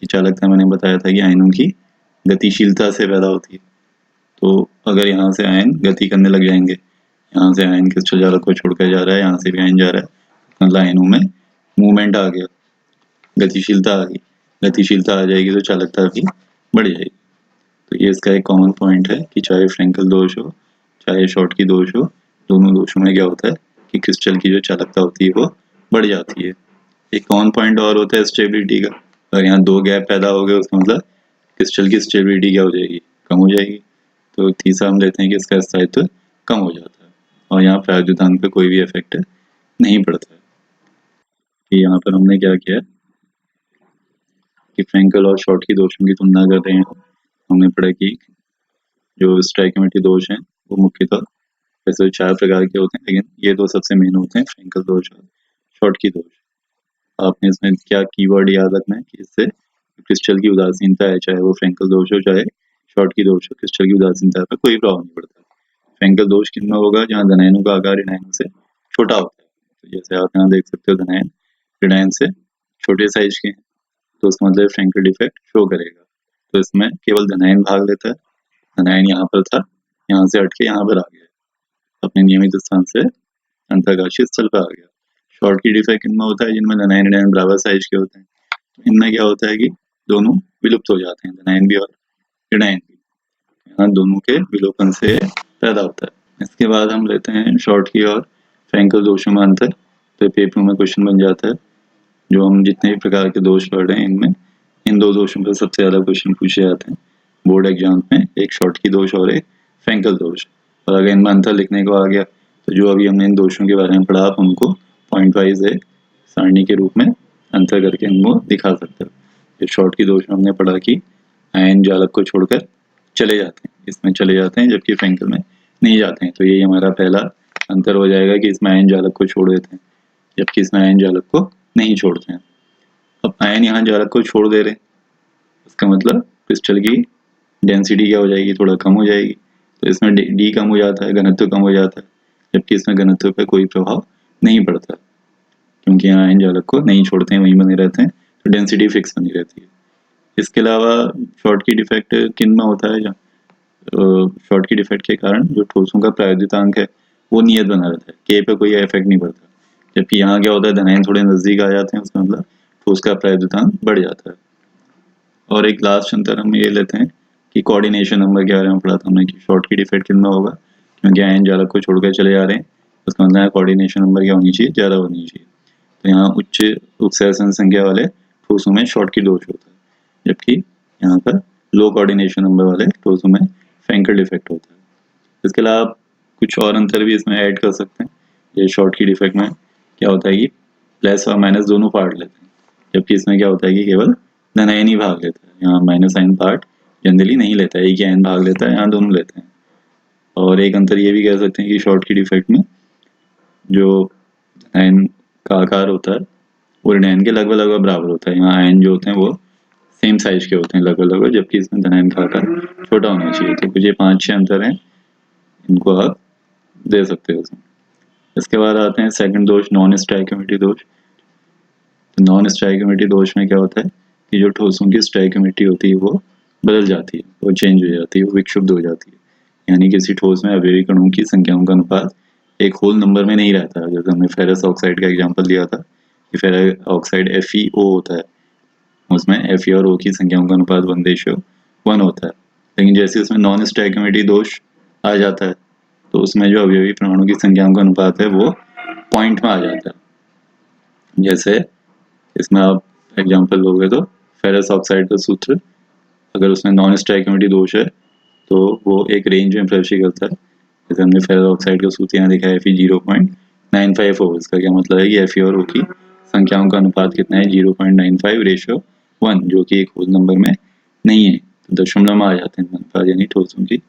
कि चालकता मैंने बताया था कि आयनों की गतिशीलता से पैदा होती है। तो अगर यहाँ से आयन गति करने लग जाएंगे, यहाँ से आयन क्रिस्टल जालक को छोड़कर जा रहा है, यहाँ से भी आयन जा रहा है, मतलब आयनों में मूवमेंट आ गया, गतिशीलता आ गई। गतिशीलता आ जाएगी तो चालकता भी बढ़ जाएगी। तो ये इसका एक कॉमन पॉइंट है कि चाहे फ्रेंकल दोष हो चाहे शॉर्ट की दोष हो, दोनों दोषों में क्या होता है, कि क्रिस्टल की जो चालकता होती है वो बढ़ जाती है। एक कॉमन पॉइंट और होता है स्टेबिलिटी का, अगर यहाँ 2 गैप पैदा हो गए उसका मतलब क्रिस्टल की स्टेबिलिटी क्या हो जाएगी, कम हो जाएगी। तो तीसरा हम लेते हैं कि इसका स्थायित्व कम हो जाता है और यहाँ प्रायोगिक पे कोई भी इफेक्ट नहीं पड़ता है। कि यहाँ पर हमने क्या किया कि फ्रैंकल और शॉर्टकी दोषों की तुलना कर रहे हैं। हमने पढ़ा कि जो स्टोइकोमेट्री दोष हैं वो मुख्यतः वैसे 4 प्रकार के होते हैं, लेकिन ये 2 सबसे मेन होते हैं, फ्रैंकल दोष और शॉर्टकी दोष। आपने इसमें क्या कीवर्ड याद रखना है कि इससे क्रिस्टल की उदासीनता है, चाहे वो फ्रैंकल दोष हो चाहे शॉर्टकी दोष हो, क्रिस्टल की उदासीनता पर कोई प्रभाव नहीं पड़ता। फ्रैंकल दोष किन में होगा, जहाँ धनायनों का आकार ऋणायनों से छोटा होता है। तो जैसे आप यहाँ देख सकते हो धनायन ऋणायन से छोटे साइज के हैं, तो उसका मतलब फ्रैंकल डिफेक्ट शो करेगा। तो इसमें केवल धनायन भाग लेता है, धनायन यहाँ पर था, यहाँ से हटके यहाँ पर आ गया, अपने नियमित स्थान से अंतर्गामी स्थल पर आ गया। शॉर्ट की डिफेक्ट इनमें होता है जिनमें धनायन ऋणायन बराबर साइज के होते हैं। तो इनमें क्या होता है कि दोनों विलुप्त हो जाते हैं, धनायन भी और ऋणायन भी, यहाँ दोनों के विलोपन से पैदा होता है। इसके बाद हम लेते हैं शॉर्ट की और फ्रैंकल दोषों में अंतर। तो पेपर में क्वेश्चन बन जाता है, जो हम जितने भी प्रकार के दोष पढ़ रहे हैं इनमें इन 2 दोषों पर सबसे ज्यादा क्वेश्चन पूछे जाते हैं बोर्ड एग्जाम में, एक शॉर्ट की दोष और एक फ्रैंकल दोष। और अगर इनमें अंतर लिखने को आ गया तो जो अभी हमने इन दोषों के बारे में पढ़ा आप उनको पॉइंट वाइज एक सारणी के रूप में अंतर करके इनको दिखा सकते हो। ये शॉर्ट की दोष में हमने पढ़ा कि आयन जालक को छोड़कर चले जाते हैं, इसमें चले जाते हैं जबकि फ्रैंकल में नहीं जाते हैं। तो ये हमारा पहला अंतर हो जाएगा कि इसमें आयन जालक को छोड़ देते हैं जबकि इसमें आयन जालक को नहीं छोड़ते हैं। अब आयन यहाँ जालक को छोड़ दे रहे हैं, इसका मतलब क्रिस्टल की डेंसिटी क्या हो जाएगी, थोड़ा कम हो जाएगी। तो इसमें डी कम हो जाता है, घनत्व कम हो जाता है, जबकि इसमें घनत्व पर कोई प्रभाव नहीं पड़ता क्योंकि यहाँ आयन जालक को नहीं छोड़ते हैं, वहीं बने रहते हैं, तो डेंसिटी फिक्स बनी रहती है। इसके अलावा शॉर्ट की डिफेक्ट किन में होता है, शॉर्ट की डिफेक्ट के कारण जो ठोसों का प्रायोगितांक है वो नियत बना रहता है, के पे कोई इफेक्ट नहीं पड़ता। जबकि यहाँ क्या होता है, धनायन थोड़े नजदीक आ जाते हैं, उसका मतलब ठोस का प्रायोगितांक बढ़ जाता है। और एक लास्ट अंतर हम ये लेते हैं कि कोऑर्डिनेशन नंबर के बारे में पढ़ा था हमने कि शॉर्ट की डिफेक्ट किन में होगा, क्योंकि आयन जालक को छोड़कर चले जा रहे हैं, उसका मतलब कोऑर्डिनेशन नंबर क्या होनी चाहिए, ज़्यादा होनी चाहिए। तो यहाँ उच्च उत्सर्जन संख्या वाले ठोसों में शॉर्ट की दोष होता है, जबकि यहाँ पर लो कोऑर्डिनेशन नंबर वाले ठोसों में फ्रैंकल डिफेक्ट होता है। इसके अलावा कुछ और अंतर भी इसमें ऐड कर सकते हैं। ये शॉर्ट की डिफेक्ट में क्या होता है कि प्लस और माइनस दोनों पार्ट लेते हैं, जबकि इसमें क्या होता है कि केवल धनायन ही भाग लेता है। यहाँ माइनस साइन पार्ट जनरली नहीं लेता है, एक ही आयन भाग लेता है, यहाँ दोनों लेते हैं। और एक अंतर ये भी कह सकते हैं कि शॉर्ट की डिफेक्ट में जो आयन का आकार होता है वो ऋणायन के लगभग लगभग बराबर होता है। यहाँ आयन जो होते हैं वो सेम साइज के होते हैं लगभग लगभग, जबकि इसमें धनायन का आकार छोटा होना चाहिए। तो कुछ ये 5-6 अंतर हैं, इनको आप दे सकते हो। इसके बाद आते हैं सेकंड दोष, नॉन स्टोइकोमेट्री दोष। तो नॉन स्टोइकोमेट्री दोष में क्या होता है कि जो ठोसों की स्टोइकोमेट्री होती है वो बदल जाती है, वो चेंज हो जाती है, वो विक्षुब्ध हो जाती है। यानी किसी ठोस में अवयवी कणों की संख्याओं का अनुपात एक होल नंबर में नहीं रहता। जैसे हमने फेरस ऑक्साइड का एग्जांपल लिया था कि फेरस ऑक्साइड FeO होता है, उसमें Fe और O की संख्याओं का अनुपात 1:1 होता है। लेकिन जैसे उसमें नॉन स्टोइकोमेट्री दोष आ जाता है तो उसमें जो अवयवी परमाणु की संख्याओं का अनुपात है वो पॉइंट में आ जाता है। जैसे इसमें आप एग्जांपल लोगे तो फेरस ऑक्साइड का सूत्र अगर उसमें नॉन स्टोइकोमेट्री दोष है तो वो एक रेंज में प्रवेश करता है। जैसे हमने फेरस ऑक्साइड का सूत्र यहाँ दिखा है Fe 0.95 हो, इसका क्या मतलब है कि Fe और O की संख्याओं का अनुपात कितना है, 0.95:1, जो कि एक होल नंबर में नहीं है, तो दशमलव में आ जाते हैं अनुपात, यानी ठोसों की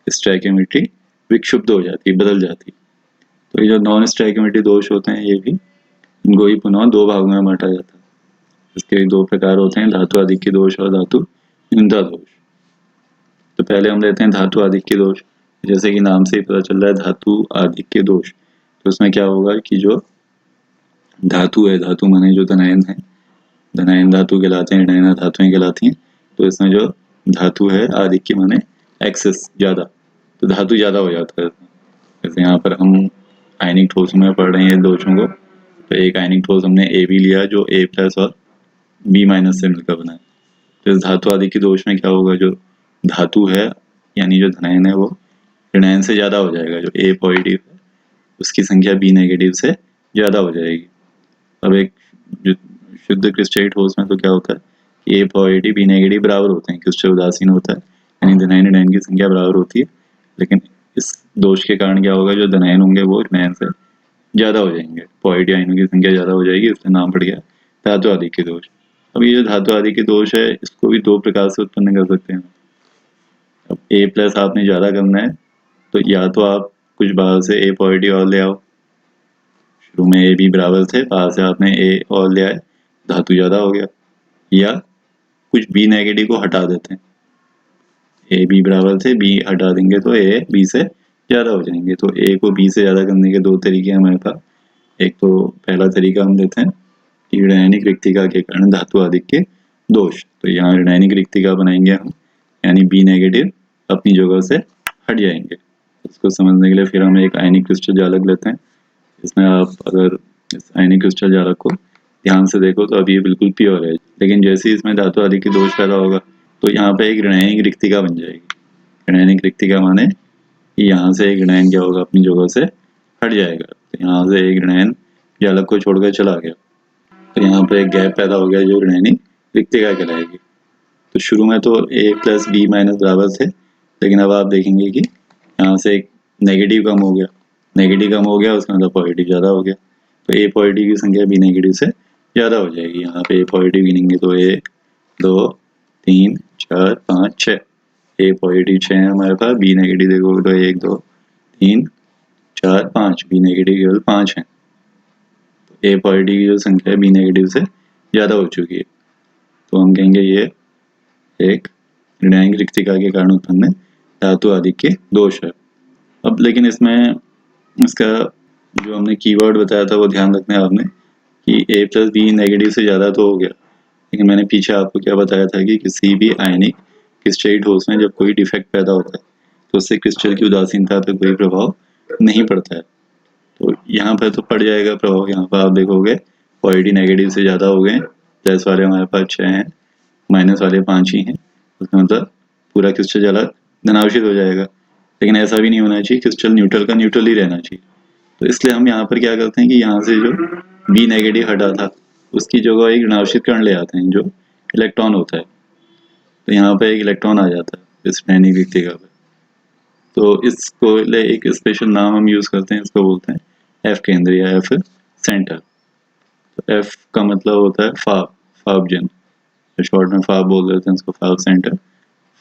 स्टोइकोमेट्री विक्षुब्ध हो जाती है, बदल जाती है। तो ये जो नॉन स्टोइकोमेट्री दोष होते हैं ये भी इनको ही पुनः 2 भागों में बांटा जाता है। इसके 2 प्रकार होते हैं, धातु आधिक्य दोष और धातु न्यूनता दोष। तो पहले हम लेते हैं धातु आधिक्य दोष। जैसे कि नाम से ही पता चल रहा है धातु आधिक्य दोष, तो उसमें क्या होगा कि जो धातु है, धातु माने जो धनायन है, धनायन धातु कहलाते हैं, ऋणायन धातुएं कहलाती हैं। तो इसमें जो धातु है आधिक्य माने एक्सेस, ज्यादा, तो धातु ज्यादा हो जाता है। जैसे यहाँ पर हम आयनिक ठोस में पढ़ रहे हैं दोषों को, तो एक आयनिक ठोस हमने AB लिया जो A+ और B- से मिलकर बना है। तो इस धातु आधिक्य दोष में क्या होगा, जो धातु है यानी जो धनायन है वो ऋणायन से ज्यादा हो जाएगा, जो A पॉजिटिव है उसकी संख्या बी नेगेटिव से ज़्यादा हो जाएगी। अब एक शुद्ध क्रिस्टल ठोस में तो क्या होता है कि ए पॉजिटिव बी नेगेटिव बराबर होते हैं, क्रिस्टल उदासीन होता है, यानी धनायन ऋणायन की संख्या बराबर होती है। लेकिन इस दोष के कारण क्या होगा, जो धनायन होंगे वो ऋणायन से ज़्यादा हो जाएंगे, पॉजिटिव आयनों की संख्या ज़्यादा हो जाएगी, इसलिए नाम पड़ गया धातु आधिक्य दोष। अब ये जो धातु आधिक्य दोष है इसको भी दो प्रकार से उत्पन्न कर सकते हैं। अब ए प्लस आपने ज़्यादा करना है तो या तो आप कुछ बाहर से ए पॉजिटिव और ले आओ, शुरू में ए बी बराबर थे, बाहर से आपने ए और ले आए, धातु ज़्यादा हो गया, या कुछ बी नेगेटिव को हटा देते हैं, ए बी बराबर थे, बी हटा देंगे तो ए बी से ज़्यादा हो जाएंगे। तो ए को बी से ज़्यादा करने के दो तरीके हैं हमारे पास। एक तो पहला तरीका हम लेते हैं कि ऋणायनिक रिक्तिका के कारण धातु आधिक्य दोष। तो यहाँ ऋणायनिक रिक्तिका बनाएंगे हम, यानी बी नेगेटिव अपनी जगह से हट जाएंगे। इसको समझने के लिए फिर हम एक आयनिक क्रिस्टल जालक लेते हैं। इसमें आप अगर इस आयनिक क्रिस्टल जालक को ध्यान से देखो तो अभी ये बिल्कुल प्योर है, लेकिन जैसे ही इसमें धातु आधिक्य दोष पैदा होगा तो यहाँ पे एक ऋणायनिक रिक्तिका बन जाएगी। ऋणायनिक रिक्तिका माने कि यहाँ से एक ऋणायन क्या होगा, अपनी जगह से हट जाएगा। तो यहाँ से एक ऋणायन जालक को छोड़कर चला गया, तो यहाँ पे एक गैप पैदा हो गया जो ऋणायनिक रिक्तिका कहलाएगी। तो शुरू में तो ए प्लस बी माइनस बराबर थे, लेकिन अब आप देखेंगे कि यहाँ से एक नेगेटिव कम हो गया, नेगेटिव कम हो गया, उसका मतलब पॉजिटिव ज़्यादा हो गया। तो ए पॉजिटिव की संख्या बी नेगेटिव से ज़्यादा हो जाएगी। यहाँ पे ए पॉजिटिव गिनेंगे तो 1 2 3 4 5 6, ए पॉजिटिव 6 है हमारे पास, बी नेगेटिव देखोगे तो 1 2 3 4 5, बी नेगेटिव केवल 5 है। तो ए पॉजिटिव की जो संख्या है बी नेगेटिव से ज़्यादा हो चुकी है, तो हम कहेंगे ये एक ऋणायनिक रिक्तिका के कारण उत्पन्न धातु आधिक्य दोष है। अब लेकिन इसमें इसका जो हमने कीवर्ड बताया था वो ध्यान रखना है आपने कि ए प्लस बी नेगेटिव से ज़्यादा तो हो गया, लेकिन मैंने पीछे आपको क्या बताया था कि किसी भी आयनिक क्रिस्टल ठोस में जब कोई डिफेक्ट पैदा होता है तो उससे क्रिस्टल की उदासीनता पर कोई प्रभाव नहीं पड़ता है। तो यहाँ पर तो पड़ जाएगा प्रभाव। यहाँ पर आप देखोगे पॉजिटिव नेगेटिव से ज़्यादा हो गए, प्लस वाले हमारे पास 6 हैं, माइनस वाले 5 ही हैं, उसका मतलब पूरा क्रिस्टल जालक धनावेशित हो जाएगा। लेकिन ऐसा भी नहीं होना चाहिए, क्रिस्टल न्यूट्रल का न्यूट्रल ही रहना चाहिए। तो इसलिए हम यहाँ पर क्या करते हैं कि यहाँ से जो बी नेगेटिव हटा था उसकी जगह एक ऋणावेशित कण ले आते हैं जो इलेक्ट्रॉन होता है। तो यहाँ पर एक इलेक्ट्रॉन आ जाता है इस ऋणायनिक रिक्तिका पर। तो इसको ले एक स्पेशल नाम हम यूज़ करते हैं, इसको बोलते हैं एफ केंद्र या एफ सेंटर। तो एफ का मतलब होता है फाब, फाबजन, शॉर्ट में फाब बोल देते हैं इसको, फाब सेंटर।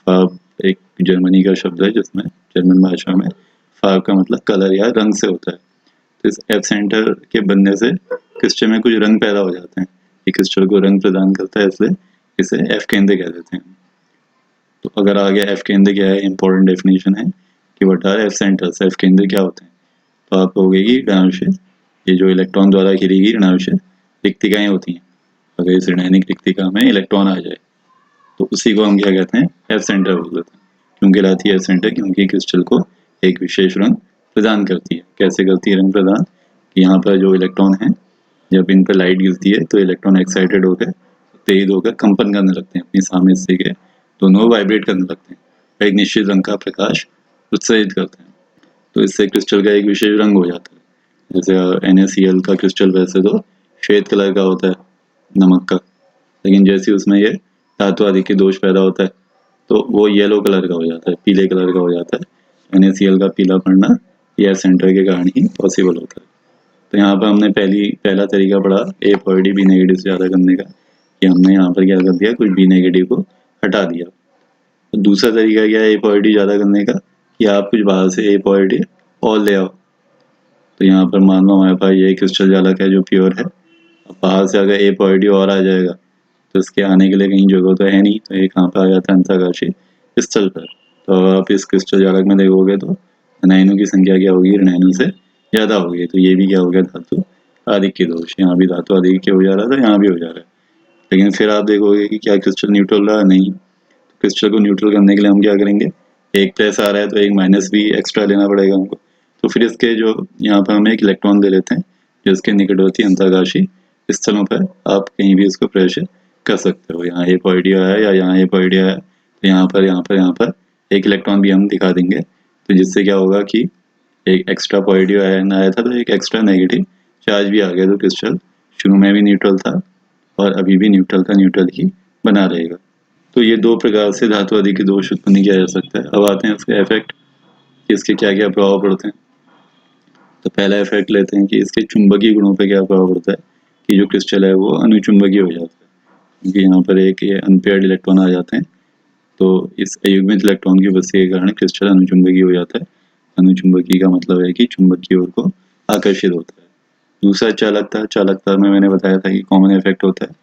फाब एक जर्मनी का शब्द है जिसमें जर्मन भाषा में फाब का मतलब कलर या रंग से होता है। तो इस एफ सेंटर के बनने से क्रिस्टल में कुछ रंग पैदा हो जाते हैं, ये क्रिस्टल को रंग प्रदान करता है, इसलिए इसे एफ केंद्र कह देते हैं। तो अगर आगे एफ केंद्र क्या है, इंपॉर्टेंट डेफिनेशन है कि what R F centres, F केंद्र क्या होते हैं। तो आप कहोगे कि ऋणावेशित, ये जो इलेक्ट्रॉन द्वारा घिरी गई ऋणावेशित रिक्तिकाएँ होती हैं, अगर इस ऋणायनिक रिक्तिका में इलेक्ट्रॉन आ जाए तो उसी को हम क्या कहते हैं, एफ सेंटर बोल देते हैं। क्यों कहलाती है एफ सेंटर, क्योंकि क्रिस्टल को एक विशेष रंग प्रदान करती है। कैसे करती है रंग प्रदान, कि यहाँ पर जो इलेक्ट्रॉन है जब इन पर लाइट गिरती है तो इलेक्ट्रॉन एक्साइटेड होकर तेज होकर कंपन करने लगते हैं, अपनी सामने के दोनों वाइब्रेट करने लगते हैं, एक निश्चित रंग का प्रकाश उत्सर्जित करते हैं। तो इससे क्रिस्टल का एक विशेष रंग हो जाता है। जैसे NaCl का क्रिस्टल वैसे तो श्वेत कलर का होता है नमक का, लेकिन जैसे उसमें ये धातु आधिक्य दोष पैदा होता है तो वो येलो कलर का हो जाता है, पीले कलर का हो जाता है। NaCl का पीला पड़ना ये सेंटर के कारण ही पॉसिबल होता है। तो यहाँ पर हमने पहला तरीका पढ़ा ए पॉजिटिव बी नेगेटिव से ज़्यादा करने का, कि हमने यहाँ पर क्या कर दिया, कुछ बी नेगेटिव को हटा दिया। तो दूसरा तरीका क्या है ए पॉजिटिव ज़्यादा करने का, कि आप कुछ बाहर से ए पॉजिटिव और ले आओ। तो यहाँ पर मान लो हमारे पास ये क्रिस्टल जालक है जो प्योर है, अब बाहर से अगर ए पॉजिटिव और आ जाएगा तो इसके आने के लिए कहीं जगह तो है नहीं, तो ये कहाँ पर आ जाता है, अंतराकाशीय क्रिस्टल पर। तो आप इस क्रिस्टल जालक में देखोगे तो ऋणायनों की संख्या क्या होगी, ऋणायनों से ज़्यादा होगी। तो ये भी क्या हो गया, धातु आधिक्य दोष। यहाँ भी धातु आधिक्य हो जा रहा था, यहाँ भी हो जा रहा है। लेकिन फिर आप देखोगे कि क्या क्रिस्टल न्यूट्रल रहा, नहीं। तो क्रिस्टल को न्यूट्रल करने के लिए हम क्या करेंगे, एक प्लस आ रहा है तो एक माइनस भी एक्स्ट्रा लेना पड़ेगा हमको। तो फिर इसके जो यहाँ पर हम एक इलेक्ट्रॉन दे लेते हैं जो इसके निकटवर्ती अंतराकाशीय स्थलों पर आप कहीं भी इसको प्रेशर कर सकते हो। यहाँ ए पॉजिटिव आया या यहाँ ए पॉजिटिव आया, तो यहाँ पर एक इलेक्ट्रॉन भी हम दिखा देंगे। तो जिससे क्या होगा कि एक एक्स्ट्रा पॉजिटिव आयन आया था तो एक एक्स्ट्रा नेगेटिव चार्ज भी आ गया, तो क्रिस्टल शुरू में भी न्यूट्रल था और अभी भी न्यूट्रल का न्यूट्रल ही बना रहेगा। तो ये दो प्रकार से धातु आदि के दोष उत्पन्न किया जा सकता है। अब आते हैं उसके इफेक्ट, इसके क्या क्या प्रभाव पड़ते हैं। तो पहला इफेक्ट लेते हैं कि इसके चुंबकीय गुणों पर क्या प्रभाव पड़ता है, कि जो क्रिस्टल है वो अनुचुंबकीय हो जाता है, क्योंकि यहाँ पर एक ये अनपेयर्ड इलेक्ट्रॉन आ जाते हैं, तो इस अयुग्मित इलेक्ट्रॉन की उपस्थिति के कारण क्रिस्टल अनुचुंबकीय हो जाता है। अनुचुंबकीय का मतलब है कि चुंबक की ओर को आकर्षित होता है। दूसरा चालकता, चालकता में मैंने बताया था कि कॉमन इफेक्ट होता है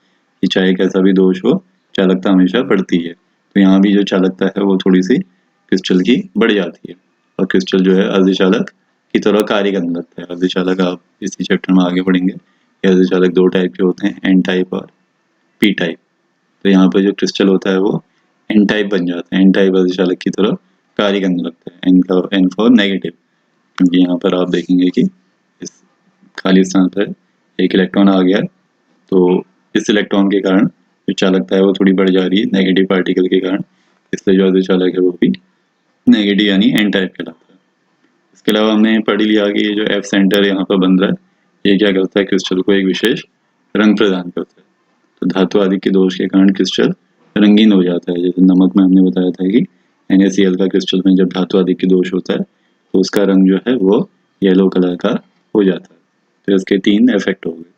कि चाहे कैसा भी दोष हो चालकता हमेशा बढ़ती है, तो यहाँ भी जो चालकता है वो थोड़ी सी क्रिस्टल की बढ़ जाती है और क्रिस्टल जो है अर्धचालक की तरह कार्य करने लगता है। अर्धचालक आप इसी चैप्टर में आगे पढ़ेंगे कि अर्धचालक दो टाइप के होते हैं, एन टाइप और पी टाइप। तो यहाँ पर जो क्रिस्टल होता है वो एन टाइप बन जाता है, एन टाइप अर्धचालक की तरह कार्य करने लगता है, एन फॉर नेगेटिव, क्योंकि यहाँ पर आप देखेंगे कि इस खाली स्थान पर एक इलेक्ट्रॉन आ गया, तो इस इलेक्ट्रॉन के कारण जो चालकता है वो थोड़ी बढ़ जा रही है नेगेटिव पार्टिकल के कारण, इसलिए जो अर्धचालक है वो भी नेगेटिव यानी एन टाइप कहलाता है। इसके अलावा हमने पढ़ लिया कि ये जो एफ सेंटर यहाँ पर बन रहा है ये क्या करता है, क्रिस्टल को एक विशेष रंग प्रदान करता है। तो धातु आदि के दोष के कारण क्रिस्टल रंगीन हो जाता है। जैसे नमक में हमने बताया था कि NaCl का क्रिस्टल में जब धातु आदि के दोष होता है तो उसका रंग जो है वो येलो कलर का हो जाता है। तो इसके तीन इफेक्ट हो गए।